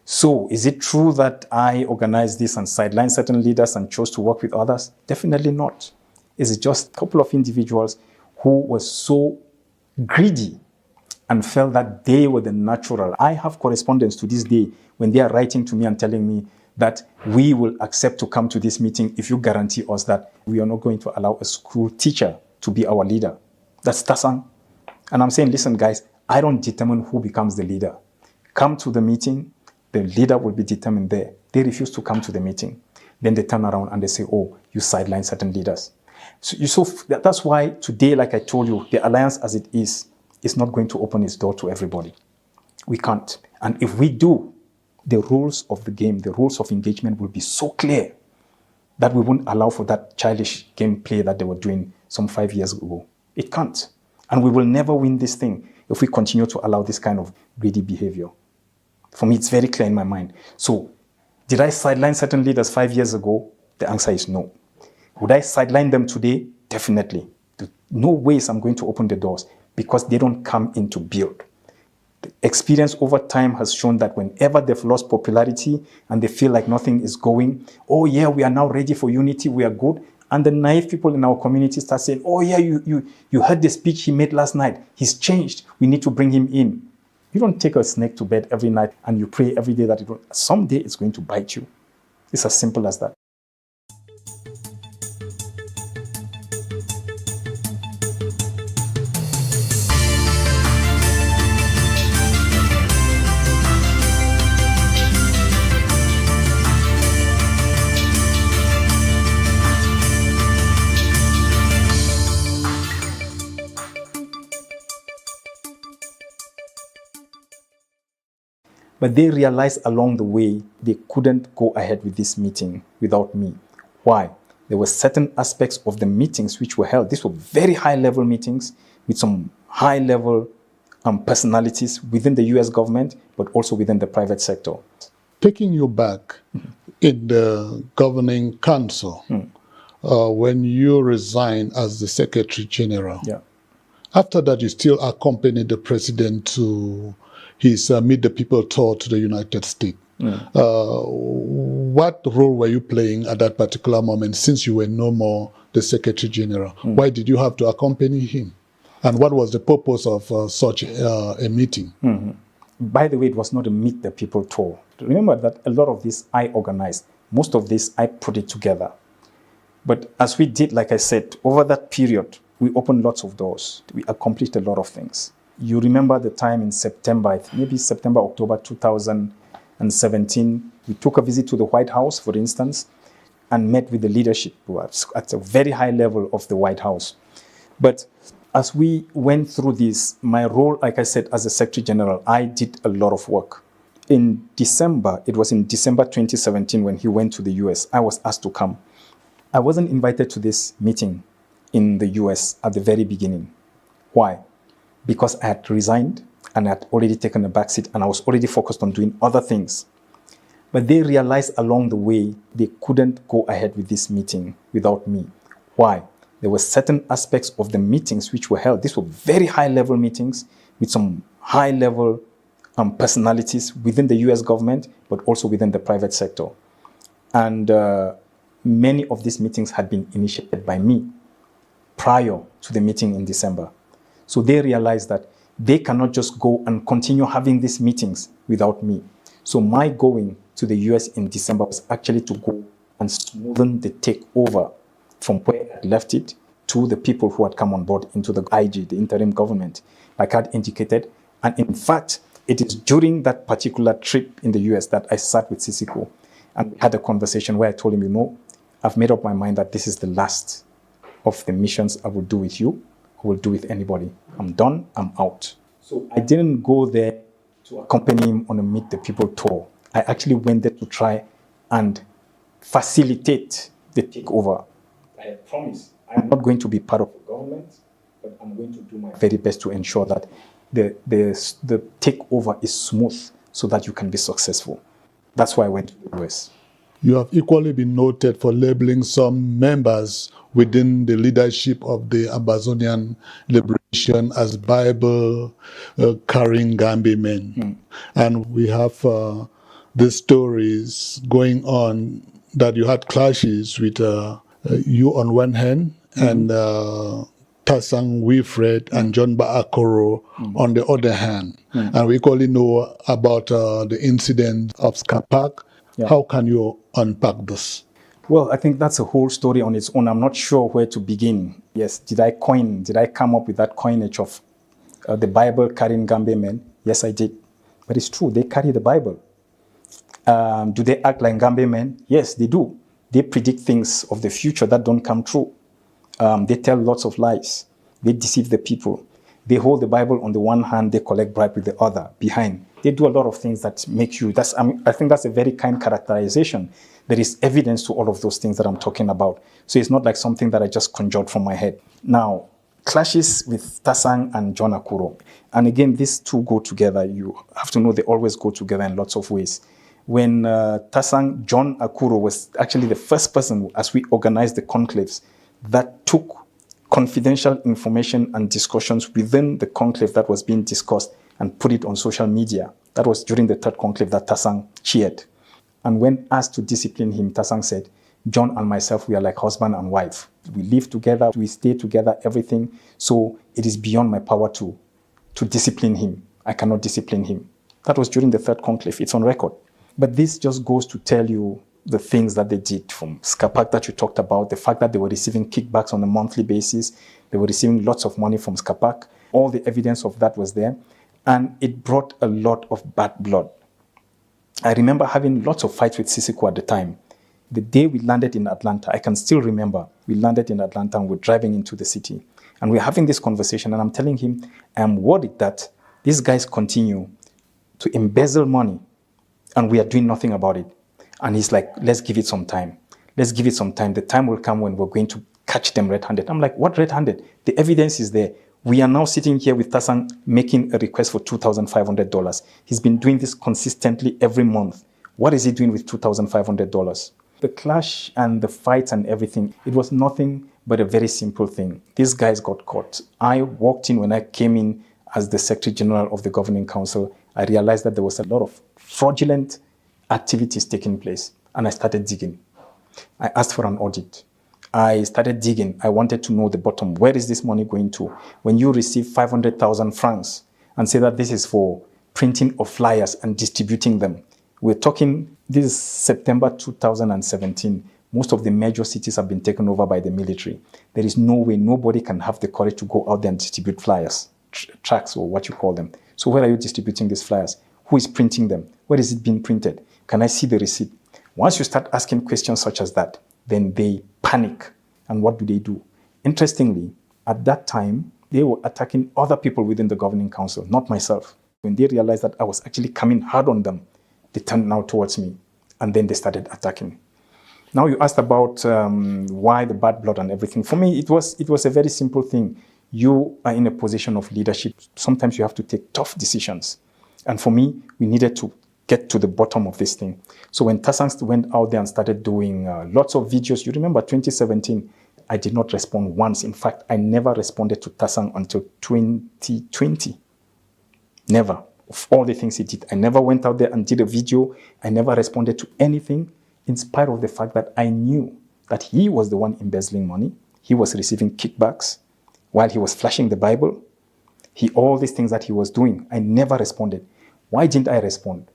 So is it true that I organized this and sidelined certain leaders and chose to work with others? Definitely not. It's just a couple of individuals who were so greedy and felt that they were the natural. I have correspondence to this day when they are writing to me and telling me that we will accept to come to this meeting if you guarantee us that we are not going to allow a school teacher to be our leader. That's Tasang. And I'm saying, listen, guys, I don't determine who becomes the leader. Come to the meeting, the leader will be determined there. They refuse to come to the meeting. Then they turn around and they say, oh, you sideline certain leaders. So that's why today, like I told you, the alliance as it is not going to open its door to everybody. We can't. And if we do, the rules of the game, the rules of engagement will be so clear that we won't allow for that childish gameplay that they were doing some 5 years ago. It can't. And we will never win this thing if we continue to allow this kind of greedy behavior. For me, it's very clear in my mind. So, did I sideline certain leaders 5 years ago? The answer is no. Would I sideline them today? Definitely. No ways I'm going to open the doors because they don't come in to build. The experience over time has shown that whenever they've lost popularity and they feel like nothing is going, oh yeah, we are now ready for unity, we are good. And the naive people in our community start saying, oh yeah, you heard the speech he made last night. He's changed. We need to bring him in. You don't take a snake to bed every night and you pray every day that someday it's going to bite you. It's as simple as that. But they realized along the way they couldn't go ahead with this meeting without me. Why? There were certain aspects of the meetings which were held. These were very high-level meetings with some high-level personalities within the US government, but also within the private sector. Taking you back in the governing council, when you resigned as the Secretary General, after that you still accompanied the President to his Meet the People tour to the United States. What role were you playing at that particular moment since you were no more the Secretary General? Why did you have to accompany him? And what was the purpose of such a meeting? By the way, it was not a Meet the People tour. Remember that a lot of this I organized. Most of this I put it together. But as we did, like I said, over that period, we opened lots of doors. We accomplished a lot of things. You remember the time in September, maybe September, October 2017, we took a visit to the White House, for instance, and met with the leadership at a very high level of the White House. But as we went through this, my role, like I said, as a Secretary General, I did a lot of work. In December, it was in December 2017 when he went to the US, I was asked to come. I wasn't invited to this meeting in the US at the very beginning. Why? Because I had resigned and I had already taken a backseat and I was already focused on doing other things. But they realized along the way they couldn't go ahead with this meeting without me. Why? There were certain aspects of the meetings which were held. These were very high-level meetings with some high-level personalities within the US government, but also within the private sector. And many of these meetings had been initiated by me prior to the meeting in December. So they realized that they cannot just go and continue having these meetings without me. So my going to the US in December was actually to go and smoothen the takeover from where I left it to the people who had come on board into the IG, the interim government, like I had indicated. And in fact, it is during that particular trip in the US that I sat with Sisiko and we had a conversation where I told him, you know, I've made up my mind that this is the last of the missions I will do with you. Will do with anybody. I'm done, I'm out. So I didn't go there to accompany him on a Meet the People tour. I actually went there to try and facilitate the takeover. I promise I'm not going to be part of the government, but I'm going to do my very best to ensure that the takeover is smooth so that you can be successful. That's why I went to the US. You have equally been noted for labeling some members within the leadership of the Ambazonian liberation as Bible carrying Gambi men. And we have these stories going on that you had clashes with you on one hand and Tasang Wilfred and John Baakoro on the other hand. And we equally know about the incident of Skapak. Yeah. How can you unpack this? Well, I think that's a whole story on its own. I'm not sure where to begin. Yes, did I come up with that coinage of the Bible carrying Gambe men? Yes, I did. But it's true, they carry the Bible. Do they act like Gambe men? Yes, they do. They predict things of the future that don't come true. They tell lots of lies. They deceive the people. They hold the Bible on the one hand, they collect bribe with the other behind. They do a lot of things that make you, I think that's a very kind characterization. There is evidence to all of those things that I'm talking about. So it's not like something that I just conjured from my head. Now, clashes with Tasang and John Akuro. And again, these two go together. You have to know they always go together in lots of ways. When Tasang, John Akuro was actually the first person, as we organized the conclaves, that took confidential information and discussions within the conclave that was being discussed and put it on social media. That was during the third conclave that Tasang chaired. And when asked to discipline him, Tasang said, John and myself, we are like husband and wife. We live together, we stay together, everything. So it is beyond my power to discipline him. I cannot discipline him. That was during the third conclave. It's on record. But this just goes to tell you the things that they did, from Skapak that you talked about, the fact that they were receiving kickbacks on a monthly basis. They were receiving lots of money from Skapak. All the evidence of that was there. And it brought a lot of bad blood. I remember having lots of fights with Sisiko at the time. The day we landed in Atlanta, I can still remember, we landed in Atlanta and we're driving into the city. And we're having this conversation and I'm telling him, I'm worried that these guys continue to embezzle money and we are doing nothing about it. And he's like, let's give it some time. Let's give it some time. The time will come when we're going to catch them red-handed. I'm like, what red-handed? The evidence is there. We are now sitting here with Tasang making a request for $2,500. He's been doing this consistently every month. What is he doing with $2,500? The clash and the fights and everything, it was nothing but a very simple thing. These guys got caught. I walked in when I came in as the Secretary General of the Governing Council. I realized that there was a lot of fraudulent activities taking place, and I started digging. I asked for an audit. I started digging. I wanted to know the bottom. Where is this money going to? When you receive 500,000 francs and say that this is for printing of flyers and distributing them, we're talking, this is September 2017. Most of the major cities have been taken over by the military. There is no way, nobody can have the courage to go out there and distribute flyers, tracts or what you call them. So where are you distributing these flyers? Who is printing them? Where is it being printed? Can I see the receipt? Once you start asking questions such as that, then they panic. And what do? Interestingly, at that time, they were attacking other people within the governing council, not myself. When they realized that I was actually coming hard on them, they turned now towards me, and then they started attacking. Now you asked about why the bad blood and everything. For me, it was a very simple thing. You are in a position of leadership. Sometimes you have to take tough decisions. And for me, we needed to get to the bottom of this thing. So when Tasang went out there and started doing lots of videos, you remember 2017, I did not respond once. In fact, I never responded to Tasang until 2020. Never. Of all the things he did, I never went out there and did a video. I never responded to anything, in spite of the fact that I knew that he was the one embezzling money. He was receiving kickbacks while he was flashing the Bible. All these things that he was doing, I never responded. Why didn't I respond?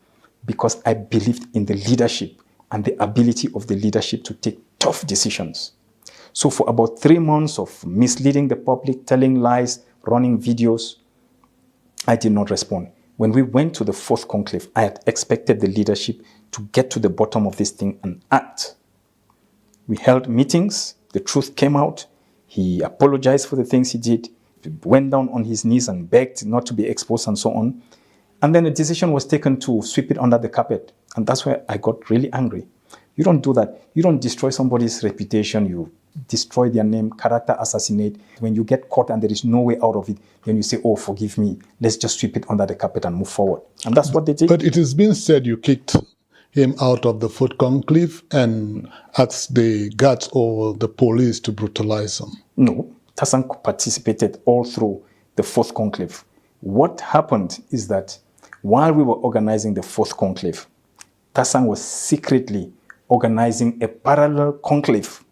Because I believed in the leadership and the ability of the leadership to take tough decisions. So for about 3 months of misleading the public, telling lies, running videos, I did not respond. When we went to the fourth conclave, I had expected the leadership to get to the bottom of this thing and act. We held meetings, the truth came out, he apologized for the things he did, he went down on his knees and begged not to be exposed and so on. And then a decision was taken to sweep it under the carpet. And that's where I got really angry. You don't do that. You don't destroy somebody's reputation. You destroy their name, character assassinate. When you get caught and there is no way out of it, then you say, oh, forgive me. Let's just sweep it under the carpet and move forward. And that's what they did. But it has been said you kicked him out of the fourth conclave and asked the guards or the police to brutalize him. No, Tasang participated all through the fourth conclave. What happened is that while we were organizing the fourth conclave, Tasang was secretly organizing a parallel conclave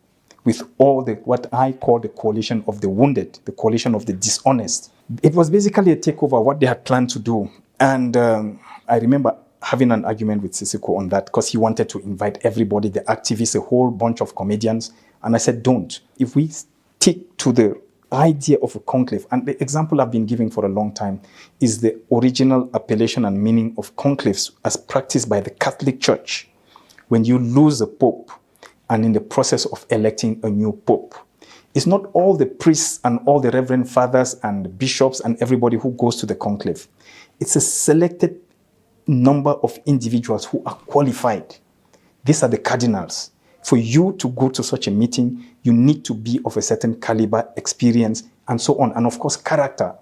with all the, what I call the coalition of the wounded, the coalition of the dishonest. It was basically a takeover, what they had planned to do. And I remember having an argument with Sisiko on that because he wanted to invite everybody, the activists, a whole bunch of comedians. And I said, don't. If we stick to the idea of a conclave, and the example I've been giving for a long time is the original appellation and meaning of conclaves as practiced by the Catholic Church. When you lose a pope and in the process of electing a new pope, it's not all the priests and all the reverend fathers and bishops and everybody who goes to the conclave. It's a selected number of individuals who are qualified. These are the cardinals. For you to go to such a meeting, you need to be of a certain caliber, experience, and so on. And of course, character.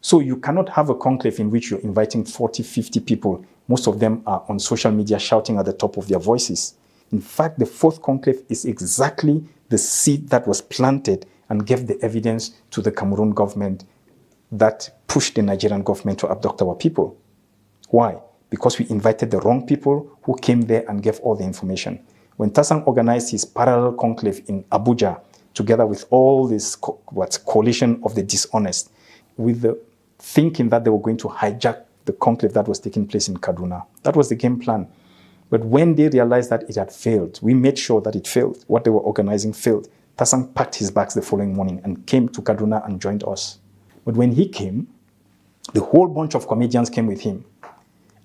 So you cannot have a conclave in which you're inviting 40, 50 people. Most of them are on social media shouting at the top of their voices. In fact, the fourth conclave is exactly the seed that was planted and gave the evidence to the Cameroon government that pushed the Nigerian government to abduct our people. Why? Because we invited the wrong people who came there and gave all the information. When Tasang organized his parallel conclave in Abuja, together with all this coalition of the dishonest, with the thinking that they were going to hijack the conclave that was taking place in Kaduna. That was the game plan. But when they realized that it had failed, we made sure that it failed. What they were organizing failed. Tasang packed his bags the following morning and came to Kaduna and joined us. But when he came, the whole bunch of comedians came with him.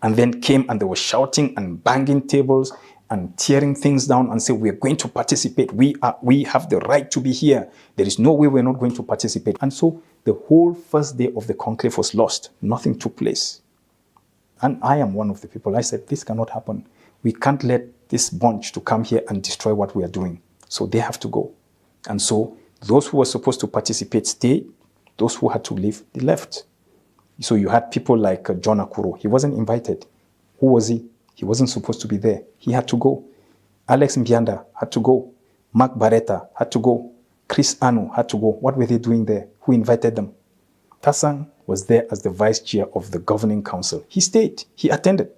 And then came and they were shouting and banging tables and tearing things down and say, we're going to participate. We have the right to be here. There is no way we're not going to participate. And so the whole first day of the conclave was lost. Nothing took place. And I am one of the people. I said, this cannot happen. We can't let this bunch to come here and destroy what we are doing. So they have to go. And so those who were supposed to participate stayed. Those who had to leave, they left. So you had people like John Akuro. He wasn't invited. Who was he? He wasn't supposed to be there. He had to go. Alex Mbianda had to go. Mark Barretta had to go. Chris Anu had to go. What were they doing there? Who invited them? Tasang was there as the vice chair of the governing council. He stayed. He attended.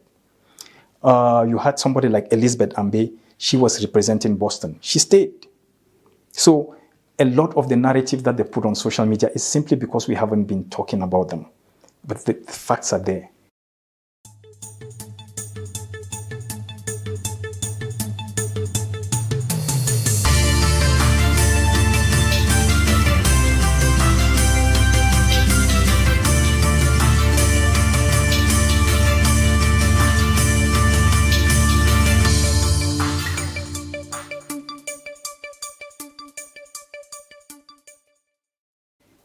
You had somebody like Elizabeth Ambe. She was representing Boston. She stayed. So a lot of the narrative that they put on social media is simply because we haven't been talking about them. But the facts are there.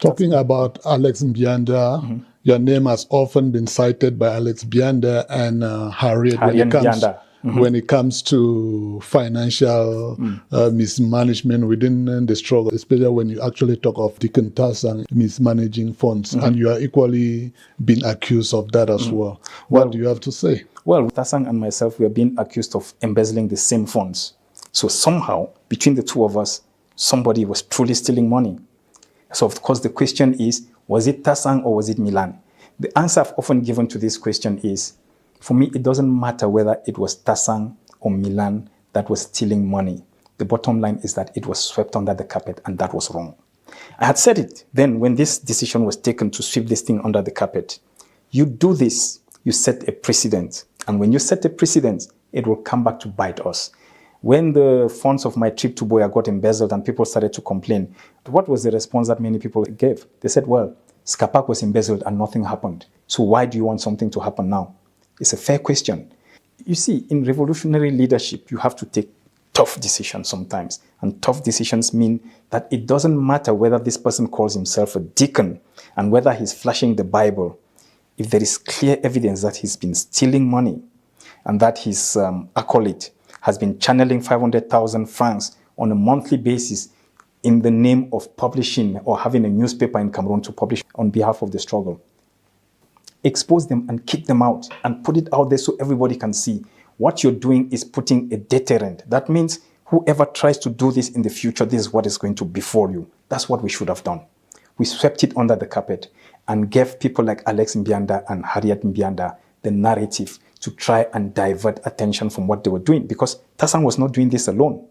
Talking about Alex Mbianda, your name has often been cited by Alex Mbianda and Harriet when it comes to financial mismanagement within the struggle, especially when you actually talk of Deacon Tasang mismanaging funds, and you are equally being accused of that as well. What do you have to say? Well, Tasang and myself, we are being accused of embezzling the same funds. So somehow, between the two of us, somebody was truly stealing money. So of course the question is, was it Tasang or was it Millan? The answer I've often given to this question is, for me, it doesn't matter whether it was Tasang or Millan that was stealing money. The bottom line is that it was swept under the carpet, and that was wrong. I had said it then when this decision was taken to sweep this thing under the carpet. You do this, you set a precedent. And when you set a precedent, it will come back to bite us. When the funds of my trip to Boya got embezzled and people started to complain, what was the response that many people gave? They said, well, Skapak was embezzled and nothing happened. So why do you want something to happen now? It's a fair question. You see, in revolutionary leadership, you have to take tough decisions sometimes. And tough decisions mean that it doesn't matter whether this person calls himself a deacon and whether he's flashing the Bible. If there is clear evidence that he's been stealing money and that his acolyte has been channeling 500,000 francs on a monthly basis in the name of publishing or having a newspaper in Cameroon to publish on behalf of the struggle. Expose them and kick them out and put it out there so everybody can see. What you're doing is putting a deterrent. That means whoever tries to do this in the future, this is what is going to befall you. That's what we should have done. We swept it under the carpet and gave people like Alex Mbianda and Harriet Mbianda the narrative to try and divert attention from what they were doing, because Tasang was not doing this alone.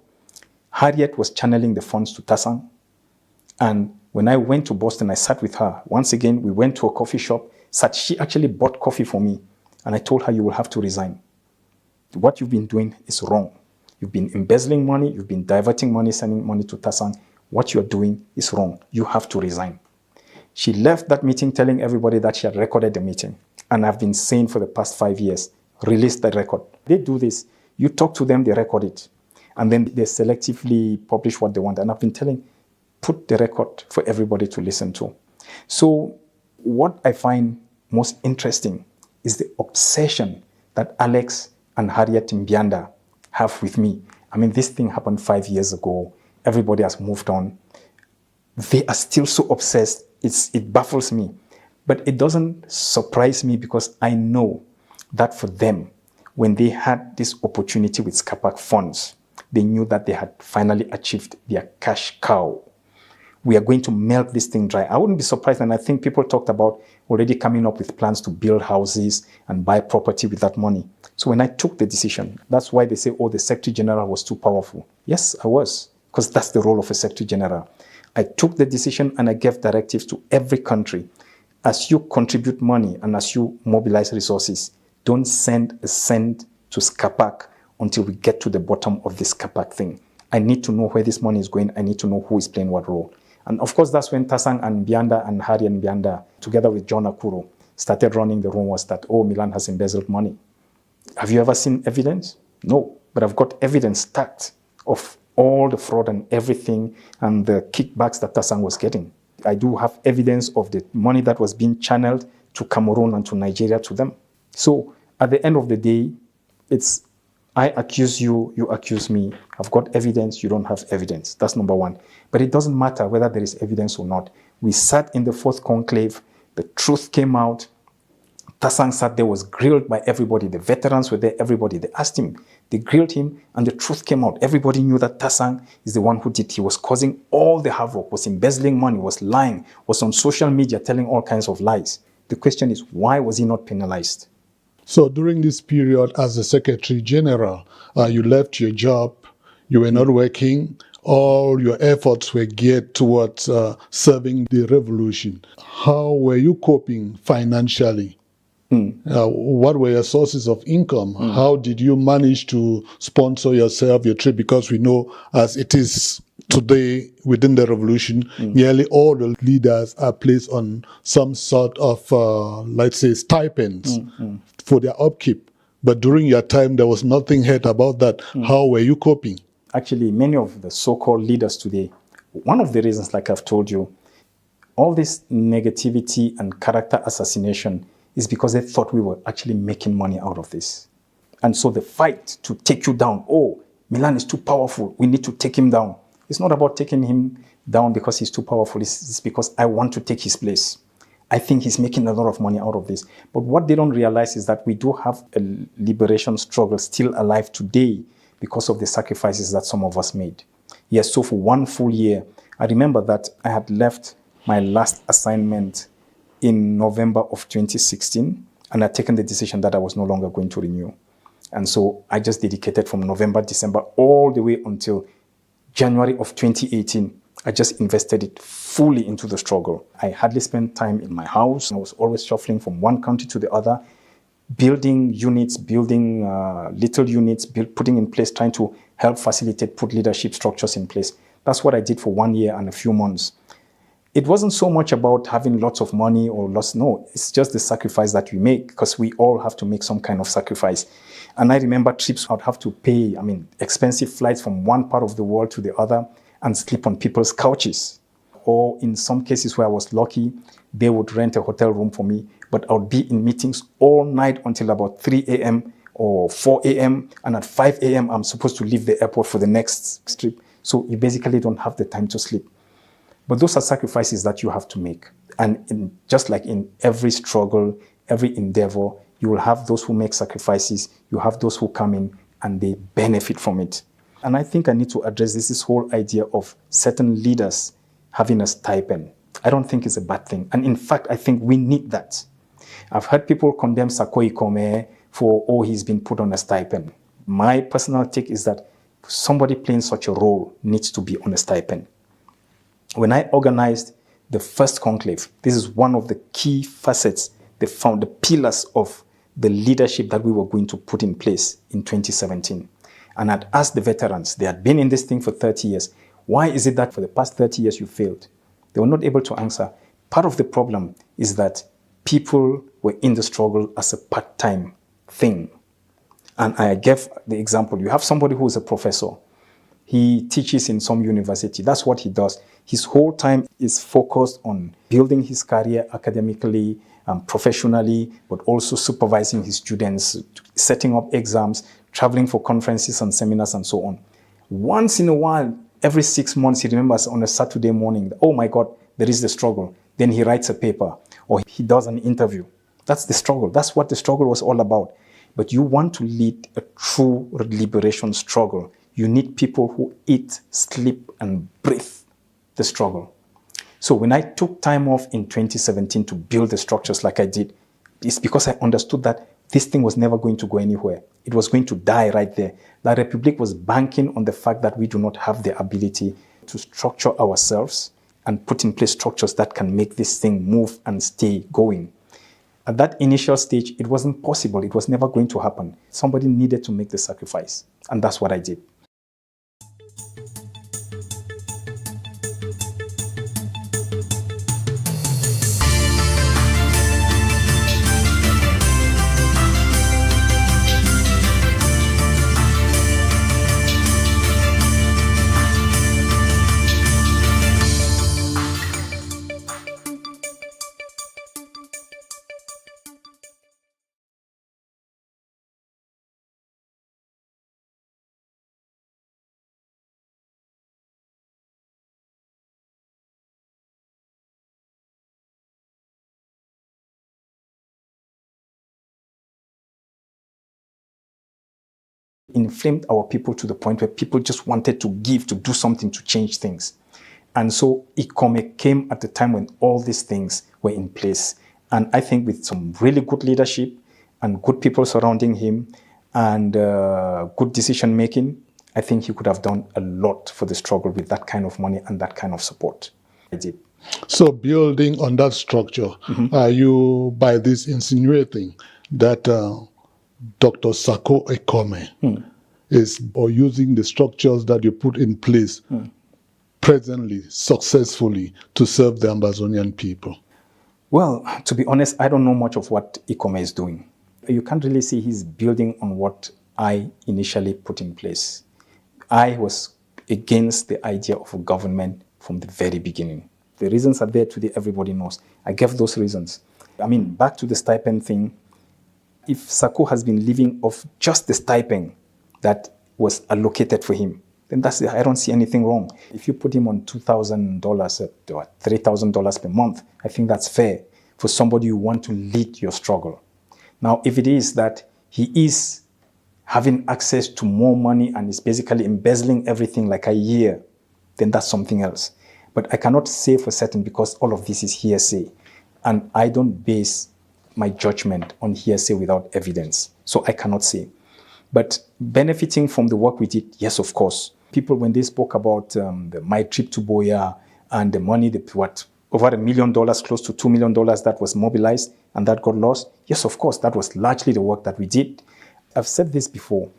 Harriet was channeling the funds to Tasang. And when I went to Boston, I sat with her. Once again, we went to a coffee shop. She actually bought coffee for me. And I told her, you will have to resign. What you've been doing is wrong. You've been embezzling money. You've been diverting money, sending money to Tasang. What you're doing is wrong. You have to resign. She left that meeting telling everybody that she had recorded the meeting. And I've been saying for the past 5 years, release the record. They do this. You talk to them, they record it. And then they selectively publish what they want. And I've been telling, put the record for everybody to listen to. So what I find most interesting is the obsession that Alex and Harriet Mbianda have with me. I mean, this thing happened 5 years ago. Everybody has moved on. They are still so obsessed. It baffles me. But it doesn't surprise me, because I know that for them, when they had this opportunity with Scapac funds, they knew that they had finally achieved their cash cow. We are going to milk this thing dry. I wouldn't be surprised, and I think people talked about already coming up with plans to build houses and buy property with that money. So when I took the decision, that's why they say, oh, the Secretary General was too powerful. Yes, I was, because that's the role of a Secretary General. I took the decision and I gave directives to every country. As you contribute money and as you mobilize resources, don't send a cent to Scapac until we get to the bottom of this Scapac thing. I need to know where this money is going. I need to know who is playing what role. And of course, that's when Tasang and Mbianda and Harry and Mbianda, together with John Akuro, started running the rumors that, oh, Millan has embezzled money. Have you ever seen evidence? No, but I've got evidence stacked of all the fraud and everything and the kickbacks that Tasang was getting. I do have evidence of the money that was being channeled to Cameroon and to Nigeria to them. So at the end of the day, it's I accuse you, you accuse me. I've got evidence, you don't have evidence. That's number one. But it doesn't matter whether there is evidence or not. We sat in the fourth conclave. The truth came out. Tasang sat there, was grilled by everybody. The veterans were there, everybody. They asked him. They grilled him, and the truth came out. Everybody knew that Tasang is the one who did. He was causing all the havoc, was embezzling money, was lying, was on social media telling all kinds of lies. The question is, why was he not penalized? So during this period as the Secretary General, you left your job, you were not working, all your efforts were geared towards serving the revolution. How were you coping financially? What were your sources of income? How did you manage to sponsor yourself, your trip? Because we know, as it is today within the revolution, nearly all the leaders are placed on some sort of, let's say, stipends for their upkeep. But during your time, there was nothing heard about that. How were you coping? Actually, many of the so-called leaders today, one of the reasons, like I've told you, all this negativity and character assassination is because they thought we were actually making money out of this. And so the fight to take you down, oh, Millan is too powerful, we need to take him down. It's not about taking him down because he's too powerful, it's because I want to take his place. I think he's making a lot of money out of this. But what they don't realize is that we do have a liberation struggle still alive today because of the sacrifices that some of us made. Yes, so for 1 full year, I remember that I had left my last assignment in November of 2016, and I'd taken the decision that I was no longer going to renew. And so I just dedicated from November, December, all the way until January of 2018. I just invested it fully into the struggle. I hardly spent time in my house. I was always shuffling from one country to the other, building units, building little units, putting in place, trying to help facilitate, put leadership structures in place. That's what I did for 1 year and a few months. It wasn't so much about having lots of money or lots, no, it's just the sacrifice that we make, because we all have to make some kind of sacrifice. And I remember trips I'd have to pay, expensive flights from one part of the world to the other and sleep on people's couches. Or in some cases where I was lucky, they would rent a hotel room for me, but I would be in meetings all night until about 3 a.m. or 4 a.m. and at 5 a.m. I'm supposed to leave the airport for the next trip. So you basically don't have the time to sleep. But those are sacrifices that you have to make. And just like in every struggle, every endeavor, you will have those who make sacrifices. You have those who come in and they benefit from it. And I think I need to address this whole idea of certain leaders having a stipend. I don't think it's a bad thing. And in fact, I think we need that. I've heard people condemn Sako Ikome for, oh, he's been put on a stipend. My personal take is that somebody playing such a role needs to be on a stipend. When I organized the first conclave, this is one of the key facets, the pillars of the leadership that we were going to put in place in 2017. And I'd asked the veterans, they had been in this thing for 30 years. Why is it that for the past 30 years you failed? They were not able to answer. Part of the problem is that people were in the struggle as a part-time thing. And I gave the example. You have somebody who is a professor. He teaches in some university. That's what he does. His whole time is focused on building his career academically, professionally, but also supervising his students, setting up exams, traveling for conferences and seminars and so on. Once in a while, every 6 months, he remembers on a Saturday morning, oh my God, there is the struggle. Then he writes a paper or he does an interview. That's the struggle. That's what the struggle was all about. But you want to lead a true liberation struggle. You need people who eat, sleep, and breathe the struggle. So when I took time off in 2017 to build the structures like I did, it's because I understood that this thing was never going to go anywhere. It was going to die right there. La République was banking on the fact that we do not have the ability to structure ourselves and put in place structures that can make this thing move and stay going. At that initial stage, it wasn't possible. It was never going to happen. Somebody needed to make the sacrifice, and that's what I did. Inflamed our people to the point where people just wanted to give, to do something to change things. And so Ikome came at the time when all these things were in place. And I think with some really good leadership and good people surrounding him and good decision making, I think he could have done a lot for the struggle with that kind of money and that kind of support. I did. So building on that structure, are you by this insinuating that Dr. Sako Ikome is or using the structures that you put in place presently successfully to serve the Ambazonian people? Well, to be honest, I don't know much of what Ikome is doing. You can't really see he's building on what I initially put in place. I was against the idea of a government from the very beginning. The reasons are there today, everybody knows. I gave those reasons. I mean, back to the stipend thing. If Sako has been living off just the stipend that was allocated for him, then I don't see anything wrong. If you put him on $2,000 or $3,000 per month, I think that's fair for somebody who want to lead your struggle. Now, if it is that he is having access to more money and is basically embezzling everything like a year, then that's something else. But I cannot say for certain because all of this is hearsay. And I don't base my judgment on hearsay without evidence. So I cannot say. But benefiting from the work we did, yes, of course. People, when they spoke about my trip to Boya and the money, over $1 million, close to $2 million that was mobilized and that got lost, yes, of course, that was largely the work that we did. I've said this before.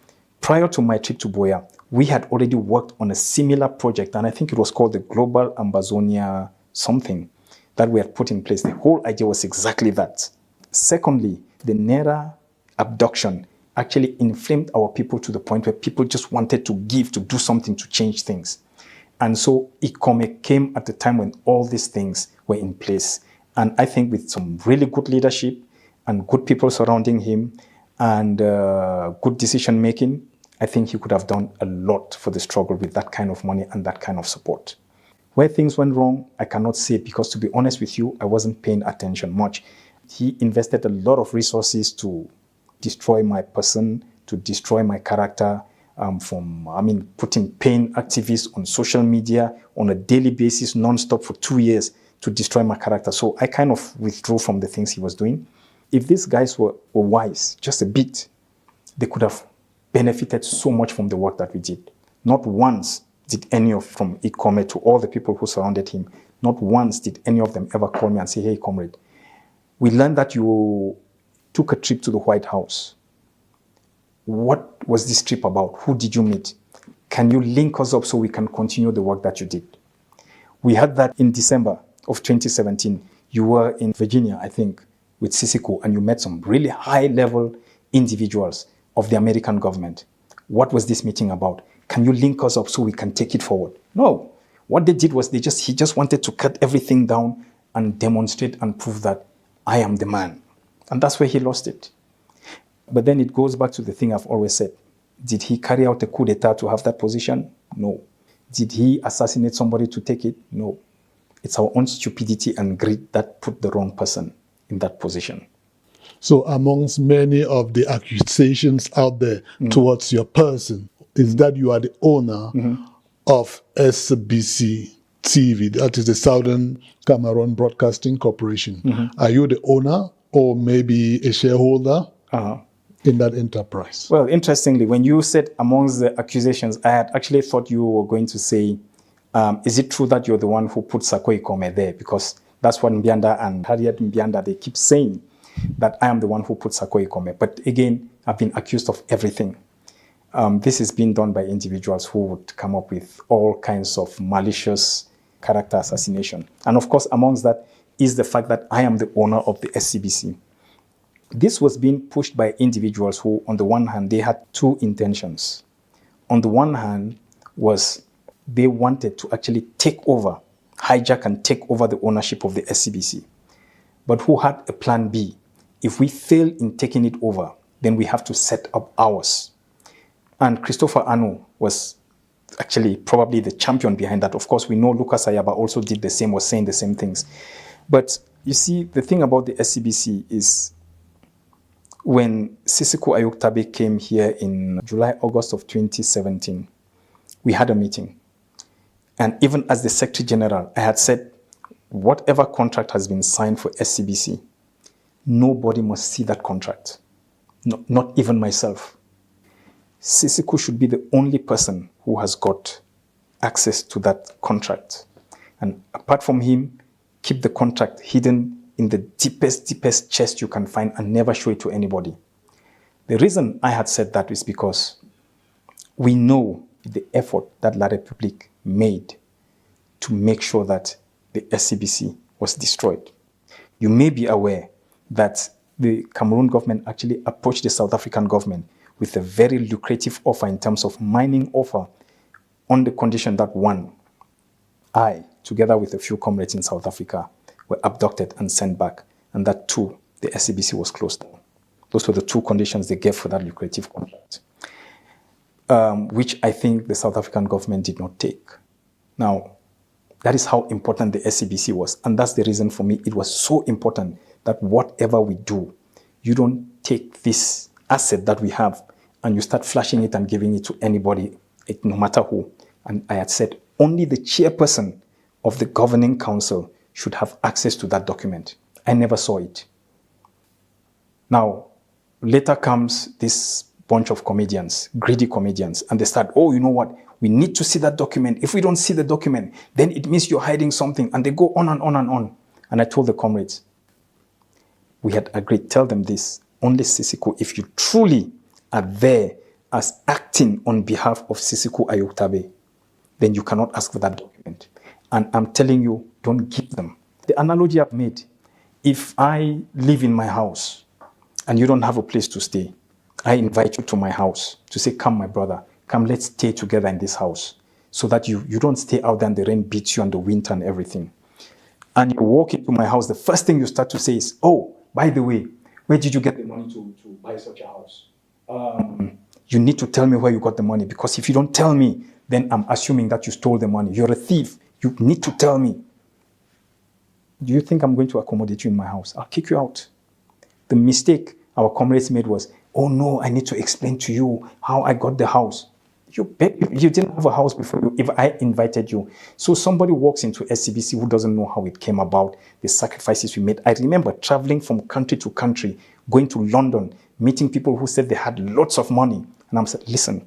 Prior to my trip to Boya, we had already worked on a similar project, and I think it was called the Global Ambazonian something that we had put in place. The whole idea was exactly that. Secondly, the Naira abduction actually inflamed our people to the point where people just wanted to give, to do something to change things. And so Ikome came at the time when all these things were in place. And I think with some really good leadership and good people surrounding him and good decision making, I think he could have done a lot for the struggle with that kind of money and that kind of support. Where things went wrong, I cannot say, because to be honest with you, I wasn't paying attention much. He invested a lot of resources to destroy my person, to destroy my character, putting paying activists on social media on a daily basis, non-stop for 2 years to destroy my character. So I kind of withdrew from the things he was doing. If these guys were wise, just a bit, they could have benefited so much from the work that we did. Not once did any of, from Ikome to all the people who surrounded him, not once did any of them ever call me and say, hey, comrade, we learned that you took a trip to the White House. What was this trip about? Who did you meet? Can you link us up so we can continue the work that you did? We had that in December of 2017. You were in Virginia, I think, with Sisiku, and you met some really high-level individuals of the American government. What was this meeting about? Can you link us up so we can take it forward? No. What they did was he just wanted to cut everything down and demonstrate and prove that I am the man. And that's where he lost it. But then it goes back to the thing I've always said. Did he carry out a coup d'etat to have that position? No. Did he assassinate somebody to take it? No. It's our own stupidity and greed that put the wrong person in that position. So amongst many of the accusations out there towards your person is that you are the owner of SBC TV, that is the Southern Cameroon Broadcasting Corporation. Are you the owner or maybe a shareholder in that enterprise? Well, interestingly, when you said amongst the accusations, I had actually thought you were going to say, is it true that you're the one who put Sako Ikome there? Because that's what Mbianda and Harriet Mbianda, they keep saying, that I am the one who put Sako Ikome. But again, I've been accused of everything. This is being done by individuals who would come up with all kinds of malicious character assassination. And of course, amongst that is the fact that I am the owner of the SCBC. This was being pushed by individuals who, on the one hand, they had two intentions. On the one hand, was they wanted to actually hijack and take over the ownership of the SCBC. But who had a plan B? If we fail in taking it over, then we have to set up ours. And Christopher Anu was actually probably the champion behind that. Of course, we know Lucas Ayaba also did the same, was saying the same things. But you see, the thing about the SCBC is when Sisiku Ayoktabe came here in July, August of 2017, we had a meeting. And even as the Secretary General, I had said, whatever contract has been signed for SCBC, nobody must see that contract. No, not even myself. Sisiku should be the only person who has got access to that contract. And apart from him, keep the contract hidden in the deepest chest you can find and never show it to anybody. The reason I had said that is because we know the effort that La République made to make sure that the SCBC was destroyed. You may be aware that the Cameroon government actually approached the South African government with a very lucrative offer in terms of mining offer on the condition that one, I, together with a few comrades in South Africa, were abducted and sent back, and that two, the SCBC was closed down. Those were the two conditions they gave for that lucrative contract, which I think the South African government did not take. Now, that is how important the SCBC was. And that's the reason for me it was so important that whatever we do, you don't take this asset that we have and you start flashing it and giving it to anybody, no matter who. And I had said only the chairperson of the governing council should have access to that document. I never saw it. Now, later comes this bunch of comedians, greedy comedians, and they start, oh, you know what? We need to see that document. If we don't see the document, then it means you're hiding something. And they go on and on and on. And I told the comrades, we had agreed, tell them this, only Sisiku, if you truly are there as acting on behalf of Sisiku Ayoktabe, then you cannot ask for that document. And I'm telling you, don't give them. The analogy I've made, if I live in my house and you don't have a place to stay, I invite you to my house to say, come, my brother, come, let's stay together in this house so that you don't stay out there and the rain beats you and the winter and everything. And you walk into my house, the first thing you start to say is, oh, by the way, Where did you get the money to buy such a house? You need to tell me where you got the money, because if you don't tell me, then I'm assuming that you stole the money. You're a thief. You need to tell me. Do you think I'm going to accommodate you in my house? I'll kick you out. The mistake our comrades made was, oh no, I need to explain to you how I got the house. You didn't have a house before if I invited you. So somebody walks into SCBC who doesn't know how it came about, the sacrifices we made. I remember traveling from country to country, going to London, meeting people who said they had lots of money. And I'm saying, listen,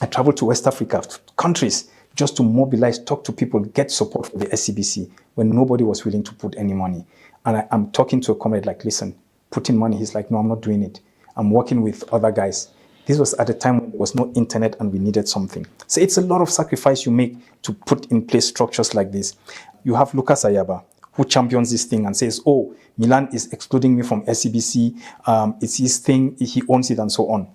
I traveled to West Africa, to countries, just to mobilize, talk to people, get support for the SCBC when nobody was willing to put any money. And I'm talking to a comrade like, listen, put in money. He's like, no, I'm not doing it. I'm working with other guys. This was at a time when there was no internet and we needed something. So it's a lot of sacrifice you make to put in place structures like this. You have Lucas Ayaba, who champions this thing and says, oh, Millan is excluding me from SCBC. It's his thing. He owns it and so on.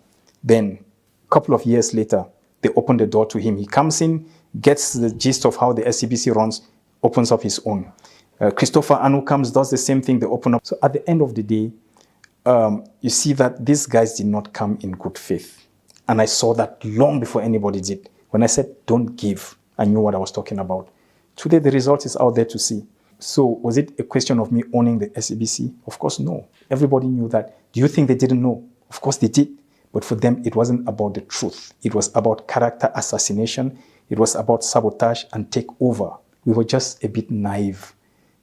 Then a couple of years later, they open the door to him. He comes in, gets the gist of how the SCBC runs, opens up his own. Christopher Anu comes, does the same thing. They open up. So at the end of the day, you see that these guys did not come in good faith. And I saw that long before anybody did. When I said, don't give, I knew what I was talking about. Today, the result is out there to see. So was it a question of me owning the SABC? Of course, no. Everybody knew that. Do you think they didn't know? Of course, they did. But for them, it wasn't about the truth. It was about character assassination. It was about sabotage and takeover. We were just a bit naive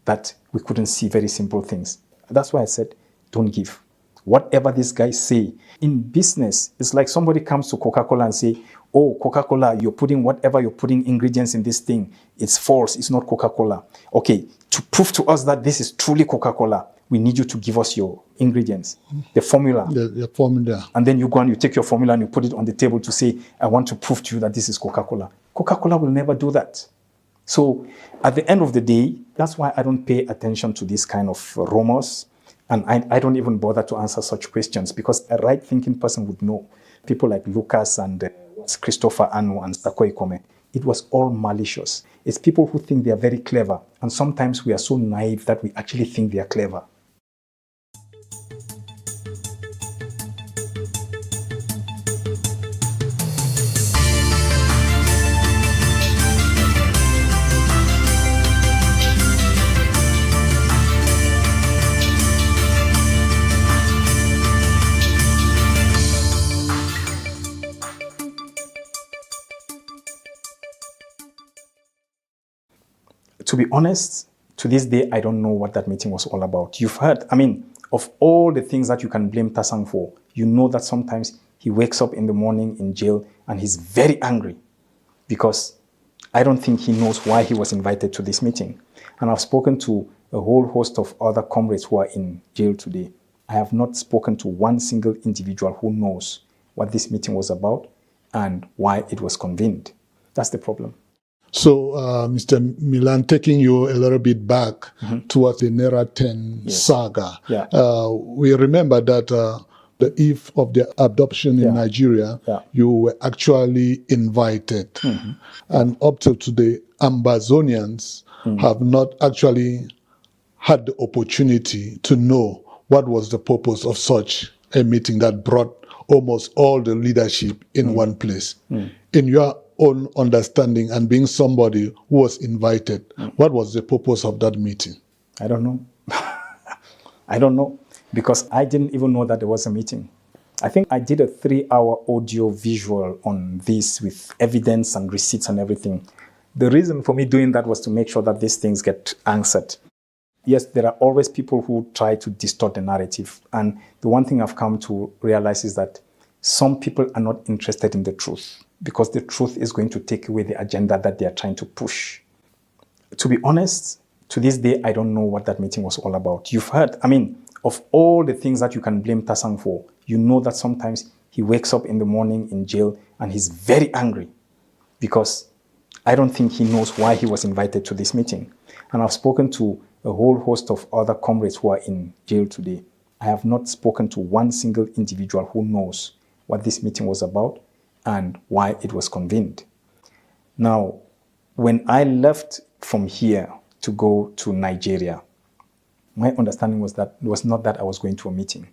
that we couldn't see very simple things. That's why I said, don't give. Whatever these guys say. In business, it's like somebody comes to Coca-Cola and say, oh, Coca-Cola, you're putting whatever you're putting ingredients in this thing. It's false. It's not Coca-Cola. Okay, to prove to us that this is truly Coca-Cola, we need you to give us your ingredients, the formula. The formula. And then you go and you take your formula and you put it on the table to say, I want to prove to you that this is Coca-Cola. Coca-Cola will never do that. So at the end of the day, that's why I don't pay attention to this kind of rumors. And I don't even bother to answer such questions because a right-thinking person would know. People like Lucas and Christopher Anu and Sako Ikome, it was all malicious. It's people who think they are very clever. And sometimes we are so naive that we actually think they are clever. To be honest, to this day, I don't know what that meeting was all about. You've heard, of all the things that you can blame Tasang for, you know that sometimes he wakes up in the morning in jail and he's very angry because I don't think he knows why he was invited to this meeting. And I've spoken to a whole host of other comrades who are in jail today. I have not spoken to one single individual who knows what this meeting was about and why it was convened. That's the problem. So, Mr. Millan, taking you a little bit back towards the Naira 10 saga, we remember that the eve of the adoption in Nigeria, you were actually invited. And up till today, Ambazonians have not actually had the opportunity to know what was the purpose of such a meeting that brought almost all the leadership in one place. In your own understanding and being somebody who was invited, what was the purpose of that meeting? I don't know. I don't know because I didn't even know that there was a meeting. I think I did a 3-hour audio visual on this with evidence and receipts and everything. The reason for me doing that was to make sure that these things get answered. Yes, there are always people who try to distort the narrative. And the one thing I've come to realize is that some people are not interested in the truth because the truth is going to take away the agenda that they are trying to push. To be honest, to this day, I don't know what that meeting was all about. You've heard, of all the things that you can blame Tasang for, you know that sometimes he wakes up in the morning in jail and he's very angry because I don't think he knows why he was invited to this meeting. And I've spoken to a whole host of other comrades who are in jail today. I have not spoken to one single individual who knows what this meeting was about and why it was convened. Now, when I left from here to go to Nigeria, my understanding was that it was not that I was going to a meeting.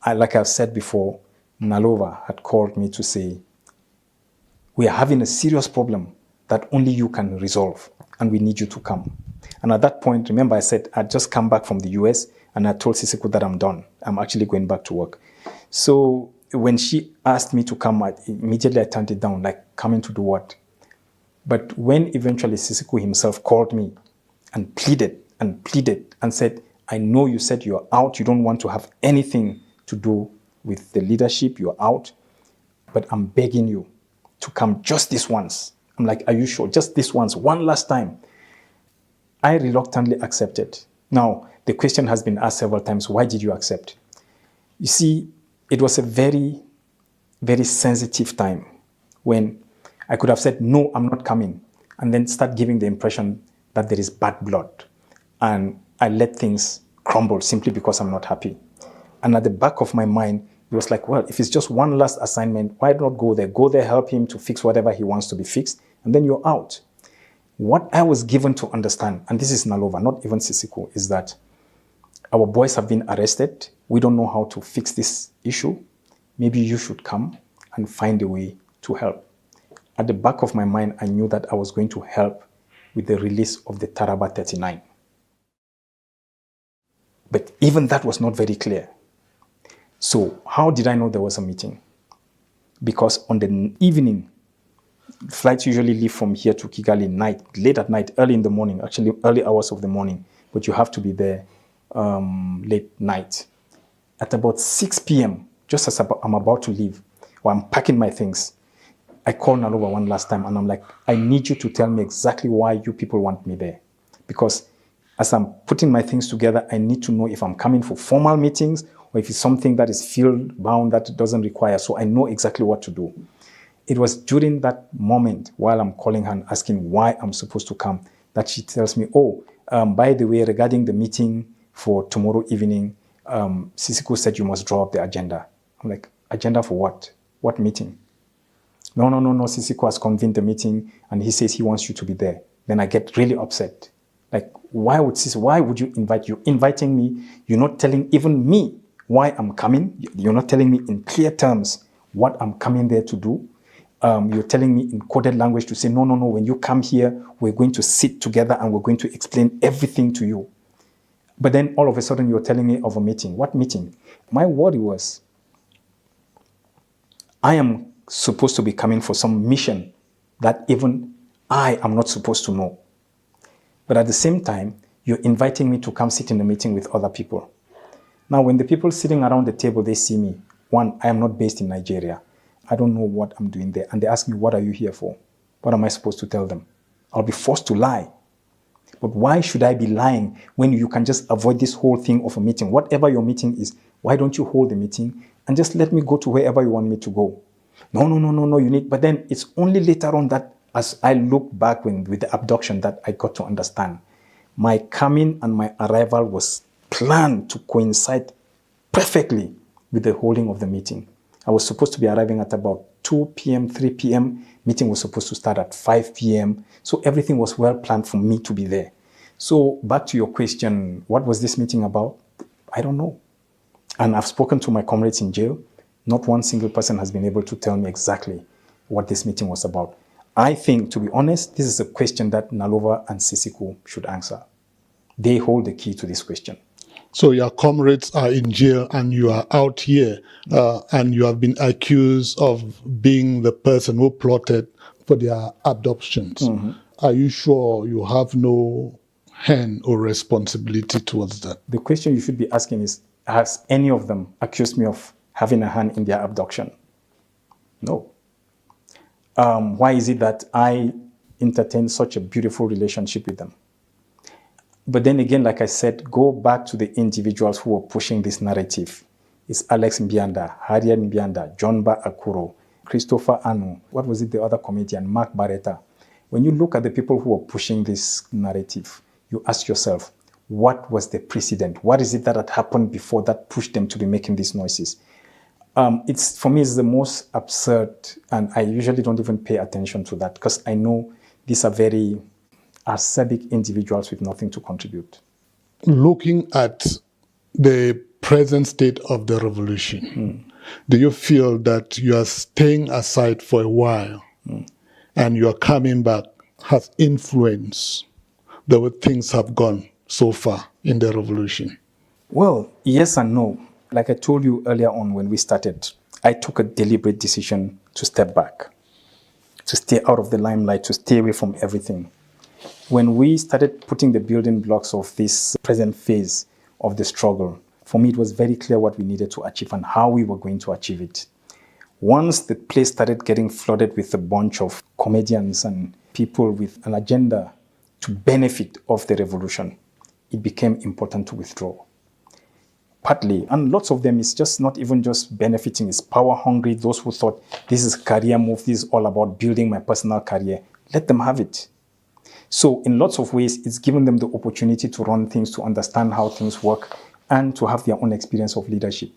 Like I've said before, Nalova had called me to say, we are having a serious problem that only you can resolve, and we need you to come. And at that point, remember I said I'd just come back from the US, and I told Sisiko that I'm done. I'm actually going back to work. So when she asked me to come, immediately I turned it down, like, coming to do what? But when eventually Sisiko himself called me and pleaded and said, I know you said you're out, you don't want to have anything to do with the leadership, you're out, but I'm begging you to come just this once. I'm like, are you sure? Just this once, one last time. I reluctantly accepted. Now, the question has been asked several times, why did you accept? You see, it was a very, very sensitive time when I could have said, no, I'm not coming, and then start giving the impression that there is bad blood. And I let things crumble simply because I'm not happy. And at the back of my mind, it was like, well, if it's just one last assignment, why not go there? Go there, help him to fix whatever he wants to be fixed, and then you're out. What I was given to understand, and this is Nalova, not even Sisiko, is that our boys have been arrested. We don't know how to fix this issue. Maybe you should come and find a way to help. At the back of my mind, I knew that I was going to help with the release of the Taraba 39. But even that was not very clear. So how did I know there was a meeting? Because on the evening, flights usually leave from here to Kigali late at night, early in the morning, actually early hours of the morning, but you have to be there late night. At about 6 p.m., just as I'm about to leave, or I'm packing my things, I called Nalova one last time and I'm like, I need you to tell me exactly why you people want me there. Because as I'm putting my things together, I need to know if I'm coming for formal meetings or if it's something that is field bound that doesn't require. So I know exactly what to do. It was during that moment while I'm calling her and asking why I'm supposed to come that she tells me, by the way, regarding the meeting for tomorrow evening, Sisiko said you must draw up the agenda. I'm like, agenda for what? What meeting? No, Sisiko has convened the meeting and he says he wants you to be there. Then I get really upset. Like, why would you invite you? Inviting me, you're not telling even me why I'm coming. You're not telling me in clear terms what I'm coming there to do. You're telling me in coded language to say, no, when you come here, we're going to sit together and we're going to explain everything to you. But then all of a sudden you're telling me of a meeting. What meeting? My worry was, I am supposed to be coming for some mission that even I am not supposed to know. But at the same time, you're inviting me to come sit in the meeting with other people. Now, when the people sitting around the table, they see me, one, I am not based in Nigeria. I don't know what I'm doing there. And they ask me, what are you here for? What am I supposed to tell them? I'll be forced to lie. But why should I be lying when you can just avoid this whole thing of a meeting? Whatever your meeting is, why don't you hold the meeting and just let me go to wherever you want me to go? No, you need. But then it's only later on that as I look back with the abduction that I got to understand. My coming and my arrival was planned to coincide perfectly with the holding of the meeting. I was supposed to be arriving at about 2 p.m., 3 p.m. Meeting was supposed to start at 5 p.m. So everything was well planned for me to be there. So back to your question, what was this meeting about? I don't know. And I've spoken to my comrades in jail. Not one single person has been able to tell me exactly what this meeting was about. I think, to be honest, this is a question that Nalova and Sisiko should answer. They hold the key to this question. So your comrades are in jail and you are out here and you have been accused of being the person who plotted for their abductions. Mm-hmm. Are you sure you have no hand or responsibility towards that? The question you should be asking is, has any of them accused me of having a hand in their abduction? No. Why is it that I entertain such a beautiful relationship with them? But then again, like I said, go back to the individuals who were pushing this narrative. It's Alex Mbianda, Harriet Mbianda, John Ba Akuro, Christopher Anu, what was it, the other comedian, Mark Barretta. When you look at the people who are pushing this narrative, you ask yourself, what was the precedent? What is it that had happened before that pushed them to be making these noises? For me, it's the most absurd, and I usually don't even pay attention to that because I know these are very acerbic individuals with nothing to contribute. Looking at the present state of the revolution, do you feel that you are staying aside for a while and you are coming back has influenced the way things have gone so far in the revolution? Well, yes and no. Like I told you earlier on when we started, I took a deliberate decision to step back, to stay out of the limelight, to stay away from everything. When we started putting the building blocks of this present phase of the struggle, for me it was very clear what we needed to achieve and how we were going to achieve it. Once the place started getting flooded with a bunch of comedians and people with an agenda to benefit of the revolution, it became important to withdraw. Partly, and lots of them is just not even just benefiting, it's power hungry, those who thought this is a career move, this is all about building my personal career. Let them have it. So in lots of ways, it's given them the opportunity to run things, to understand how things work, and to have their own experience of leadership.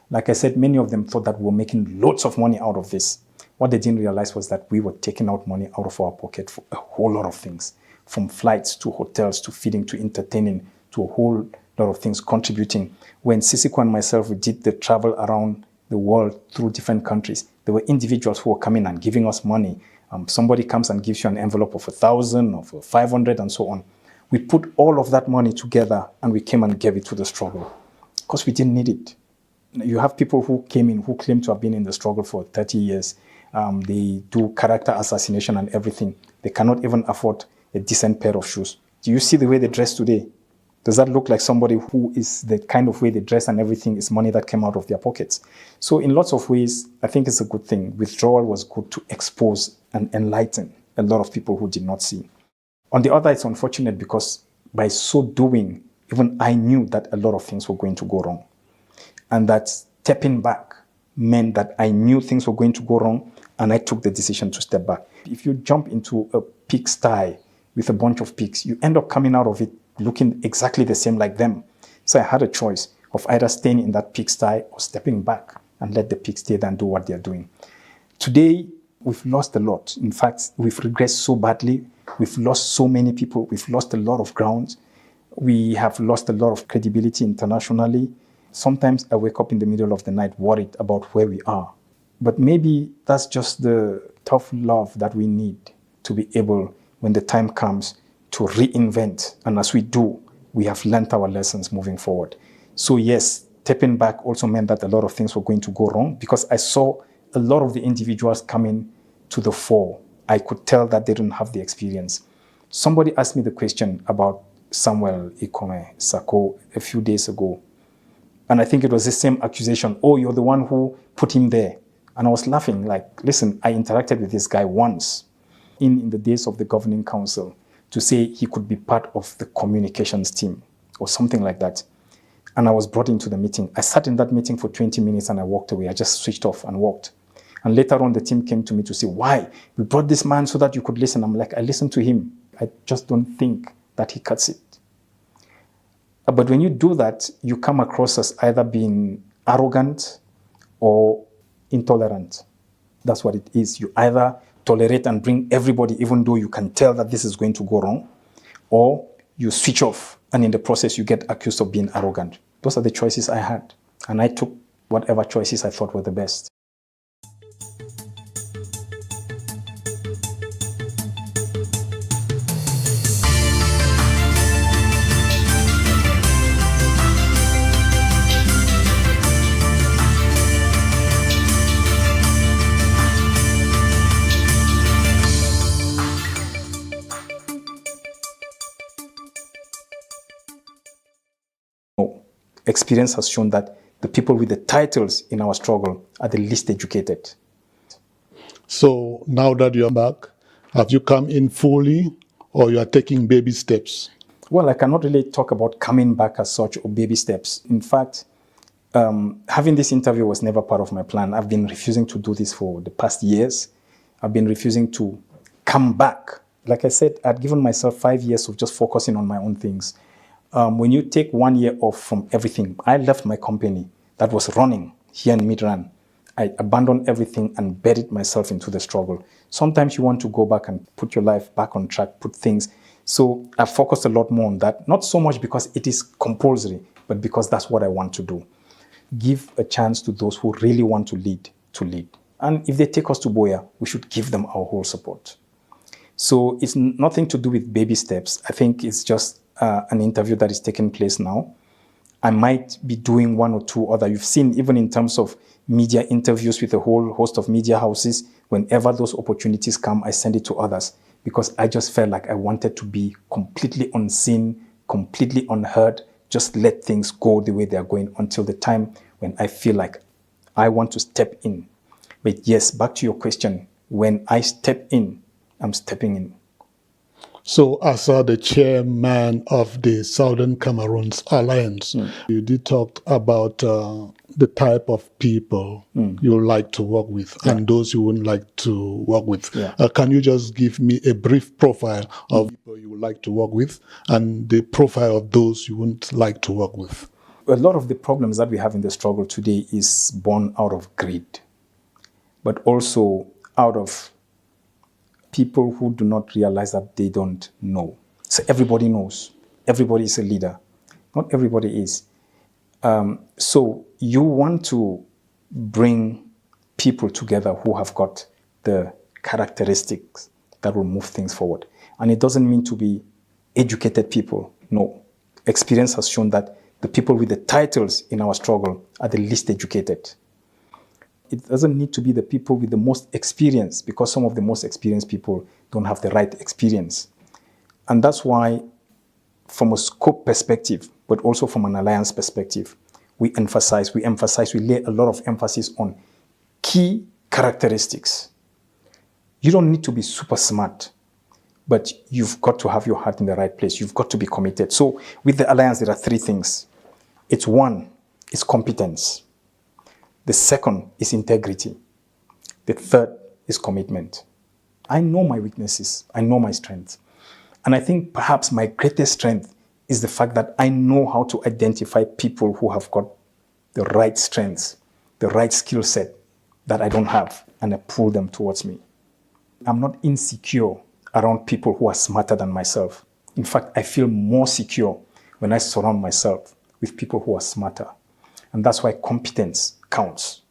Like I said, many of them thought that we were making lots of money out of this. What they didn't realize was that we were taking out money out of our pocket for a whole lot of things, from flights to hotels to feeding to entertaining to a whole lot of things, contributing. When Sisiko and myself, we did the travel around the world through different countries, there were individuals who were coming and giving us money. Somebody comes and gives you an envelope of 1,000 or 500 and so on. We put all of that money together and we came and gave it to the struggle because we didn't need it. You have people who came in who claim to have been in the struggle for 30 years. They do character assassination and everything. They cannot even afford a decent pair of shoes. Do you see the way they dress today? Does that look like somebody who is the kind of way they dress and everything is money that came out of their pockets? So in lots of ways, I think it's a good thing. Withdrawal was good to expose and enlighten a lot of people who did not see. On the other, it's unfortunate because by so doing, even I knew that a lot of things were going to go wrong. And that stepping back meant that I knew things were going to go wrong and I took the decision to step back. If you jump into a pigsty with a bunch of pigs, you end up coming out of it looking exactly the same like them. So I had a choice of either staying in that pigsty or stepping back and let the pigs stay there and do what they're doing. Today, we've lost a lot. In fact, we've regressed so badly. We've lost so many people. We've lost a lot of ground. We have lost a lot of credibility internationally. Sometimes I wake up in the middle of the night worried about where we are. But maybe that's just the tough love that we need to be able, when the time comes, to reinvent. And as we do, we have learnt our lessons moving forward. So yes, stepping back also meant that a lot of things were going to go wrong because I saw a lot of the individuals coming to the fore. I could tell that they didn't have the experience. Somebody asked me the question about Samuel Ikome Sako a few days ago. And I think it was the same accusation. Oh, you're the one who put him there. And I was laughing like, listen, I interacted with this guy once in the days of the governing council to say he could be part of the communications team or something like that. And I was brought into the meeting. I sat in that meeting for 20 minutes and I walked away. I just switched off and walked. And later on, the team came to me to say, why? We brought this man so that you could listen. I'm like, I listened to him. I just don't think that he cuts it. But when you do that, you come across as either being arrogant or intolerant. That's what it is. You either tolerate and bring everybody, even though you can tell that this is going to go wrong, or you switch off, and in the process, you get accused of being arrogant. Those are the choices I had, and I took whatever choices I thought were the best. Experience has shown that the people with the titles in our struggle are the least educated. So now that you're back, have you come in fully or you are taking baby steps? Well, I cannot really talk about coming back as such or baby steps. In fact, having this interview was never part of my plan. I've been refusing to do this for the past years. I've been refusing to come back. Like I said, I'd given myself 5 years of just focusing on my own things. When you take 1 year off from everything, I left my company that was running here in Midrand. I abandoned everything and buried myself into the struggle. Sometimes you want to go back and put your life back on track, put things So I focused a lot more on that, not so much because it is compulsory, but because that's what I want to do. Give a chance to those who really want to lead, to lead. And if they take us to Boya, we should give them our whole support. So it's nothing to do with baby steps. I think it's just an interview that is taking place now. I might be doing one or two other. You've seen even in terms of media interviews with a whole host of media houses, whenever those opportunities come, I send it to others because I just felt like I wanted to be completely unseen, completely unheard, just let things go the way they are going until the time when I feel like I want to step in. But yes, back to your question, when I step in, I'm stepping in. So, as the chairman of the Southern Cameroons Alliance, you did talk about the type of people you like to work with and those you wouldn't like to work with. Can you just give me a brief profile of people you would like to work with and the profile of those you wouldn't like to work with? A lot of the problems that we have in the struggle today is born out of greed, but also out of people who do not realize that they don't know. So everybody knows. Everybody is a leader. Not everybody is. So you want to bring people together who have got the characteristics that will move things forward. And it doesn't mean to be educated people. No. Experience has shown that the people with the titles in our struggle are the least educated. It doesn't need to be the people with the most experience because some of the most experienced people don't have the right experience. And that's why, from a scope perspective, but also from an alliance perspective, we lay a lot of emphasis on key characteristics. You don't need to be super smart, but you've got to have your heart in the right place. You've got to be committed. So with the alliance, there are three things. It's one, it's competence. The second is integrity. The third is commitment. I know my weaknesses. I know my strengths. And I think perhaps my greatest strength is the fact that I know how to identify people who have got the right strengths, the right skill set that I don't have, and I pull them towards me. I'm not insecure around people who are smarter than myself. In fact, I feel more secure when I surround myself with people who are smarter. And that's why competence counts.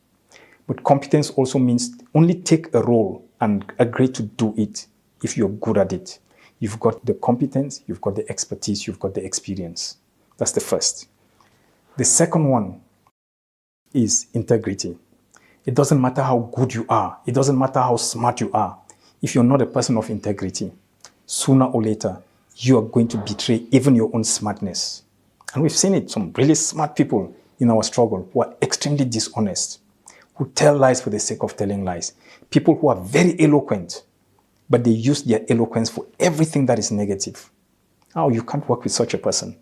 But competence also means only take a role and agree to do it if you're good at it. You've got the competence, you've got the expertise, you've got the experience. That's the first. The second one is integrity. It doesn't matter how good you are. It doesn't matter how smart you are. If you're not a person of integrity, sooner or later, you are going to betray even your own smartness. And we've seen it, some really smart people in our struggle who are extremely dishonest, who tell lies for the sake of telling lies. People who are very eloquent, but they use their eloquence for everything that is negative. Oh, you can't work with such a person.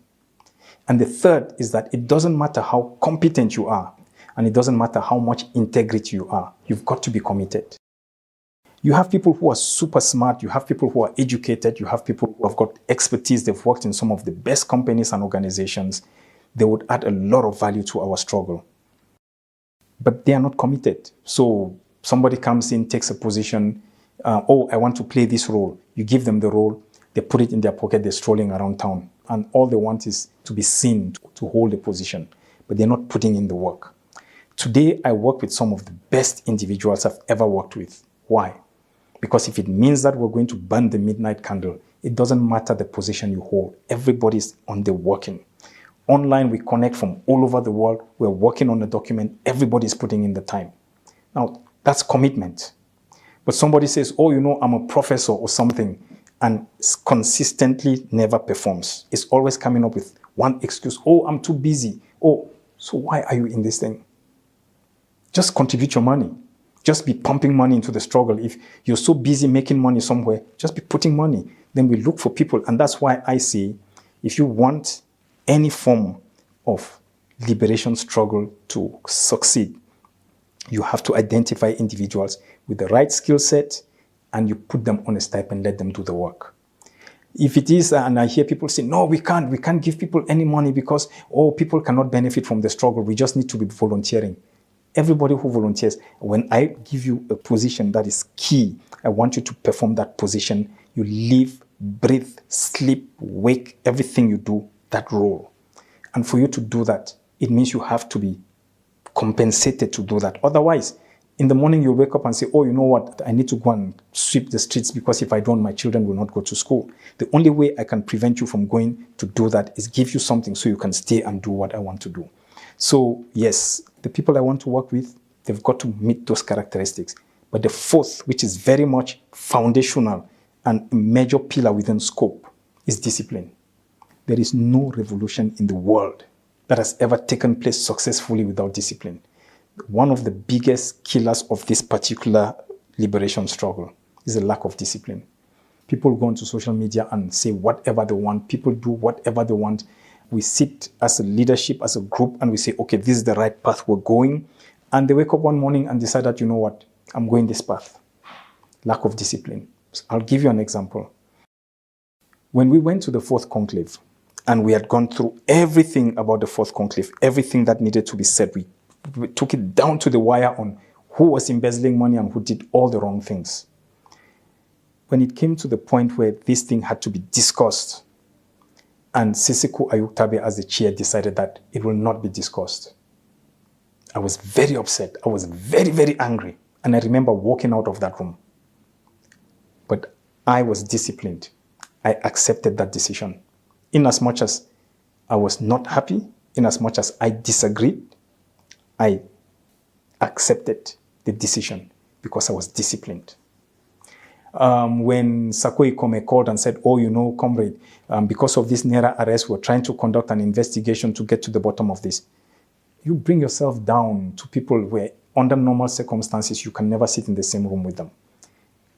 And the third is that it doesn't matter how competent you are, and it doesn't matter how much integrity you are. You've got to be committed. You have people who are super smart, you have people who are educated, you have people who have got expertise, they've worked in some of the best companies and organizations. They would add a lot of value to our struggle. But they are not committed. So somebody comes in, takes a position, I want to play this role. You give them the role, they put it in their pocket, they're strolling around town. And all they want is to be seen, to hold the position. But they're not putting in the work. Today, I work with some of the best individuals I've ever worked with. Why? Because if it means that we're going to burn the midnight candle, it doesn't matter the position you hold. Everybody's on the working. Online, we connect from all over the world. We're working on a document. Everybody's putting in the time. Now, that's commitment. But somebody says, I'm a professor or something, and consistently never performs. It's always coming up with one excuse. I'm too busy. So why are you in this thing? Just contribute your money. Just be pumping money into the struggle. If you're so busy making money somewhere, just be putting money. Then we look for people. And that's why I say, if you want any form of liberation struggle to succeed, you have to identify individuals with the right skill set and you put them on a stipend, let them do the work. If it is, and I hear people say, no, we can't give people any money because, people cannot benefit from the struggle. We just need to be volunteering. Everybody who volunteers, when I give you a position that is key, I want you to perform that position. You leave breathe, sleep, wake, everything you do, that role. And for you to do that, it means you have to be compensated to do that. Otherwise, in the morning you'll wake up and say, oh, you know what, I need to go and sweep the streets because if I don't, my children will not go to school. The only way I can prevent you from going to do that is give you something so you can stay and do what I want to do. So yes, the people I want to work with, they've got to meet those characteristics. But the fourth, which is very much foundational and a major pillar within scope, is discipline. There is no revolution in the world that has ever taken place successfully without discipline. One of the biggest killers of this particular liberation struggle is the lack of discipline. People go onto social media and say whatever they want. People do whatever they want. We sit as a leadership, as a group, and we say, okay, this is the right path we're going. And they wake up one morning and decide that, you know what, I'm going this path. Lack of discipline. So I'll give you an example. When we went to the fourth conclave, and we had gone through everything about the fourth conclave, everything that needed to be said, we took it down to the wire on who was embezzling money and who did all the wrong things. When it came to the point where this thing had to be discussed, and Siseko Ayuktabe as the chair decided that it will not be discussed, I was very upset. I was very, very angry. And I remember walking out of that room. But I was disciplined. I accepted that decision. In as much as I was not happy, in as much as I disagreed, I accepted the decision because I was disciplined. When Sakoi Kome called and said, oh, you know, comrade, because of this Naira arrest, we're trying to conduct an investigation to get to the bottom of this. You bring yourself down to people where, under normal circumstances, you can never sit in the same room with them.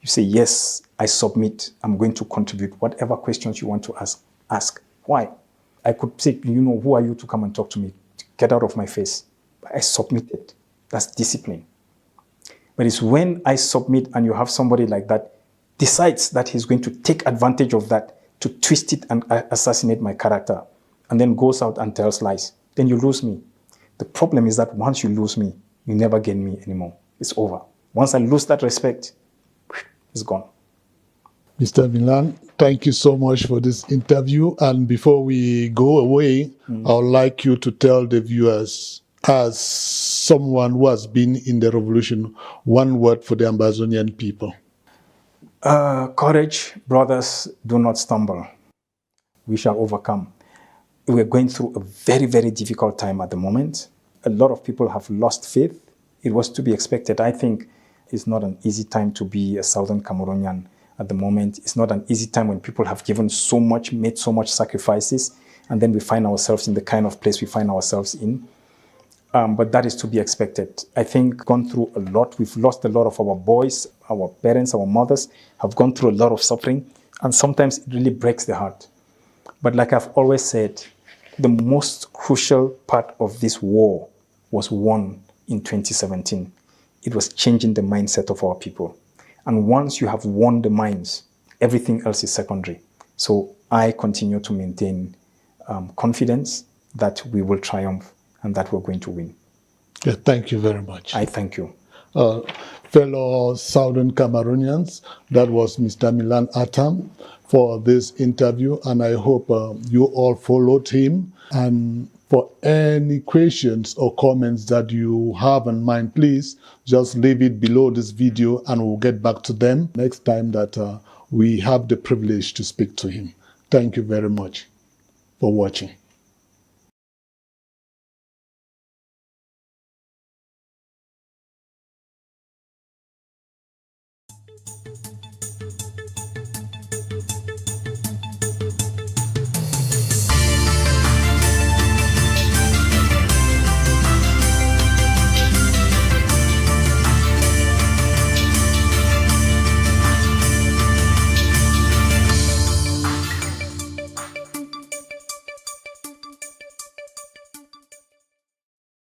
You say, yes, I submit. I'm going to contribute. Whatever questions you want to ask. Why? I could say, you know, who are you to come and talk to me? Get out of my face. But I submitted. That's discipline. But it's when I submit and you have somebody like that decides that he's going to take advantage of that to twist it and assassinate my character, and then goes out and tells lies, then you lose me. The problem is that once you lose me, you never gain me anymore. It's over. Once I lose that respect, it's gone. Mr. Millan, thank you so much for this interview. And before we go away, I would like you to tell the viewers, as someone who has been in the revolution, one word for the Ambazonian people. Courage, brothers, do not stumble. We shall overcome. We're going through a very, very difficult time at the moment. A lot of people have lost faith. It was to be expected. I think it's not an easy time to be a Southern Cameroonian at the moment. It's not an easy time when people have given so much, made so much sacrifices, and then we find ourselves in the kind of place we find ourselves in. But that is to be expected. I think gone through a lot. We've lost a lot of our boys, our parents, our mothers have gone through a lot of suffering, and sometimes it really breaks the heart. But like I've always said, the most crucial part of this war was won in 2017. It was changing the mindset of our people. And once you have won the minds, everything else is secondary. So I continue to maintain confidence that we will triumph and that we're going to win. Yeah, thank you very much. I thank you. Fellow Southern Cameroonians, that was Mr. Millan Atam for this interview, and I hope you all followed him. And for any questions or comments that you have in mind, please just leave it below this video and we'll get back to them next time that we have the privilege to speak to him. Thank you very much for watching.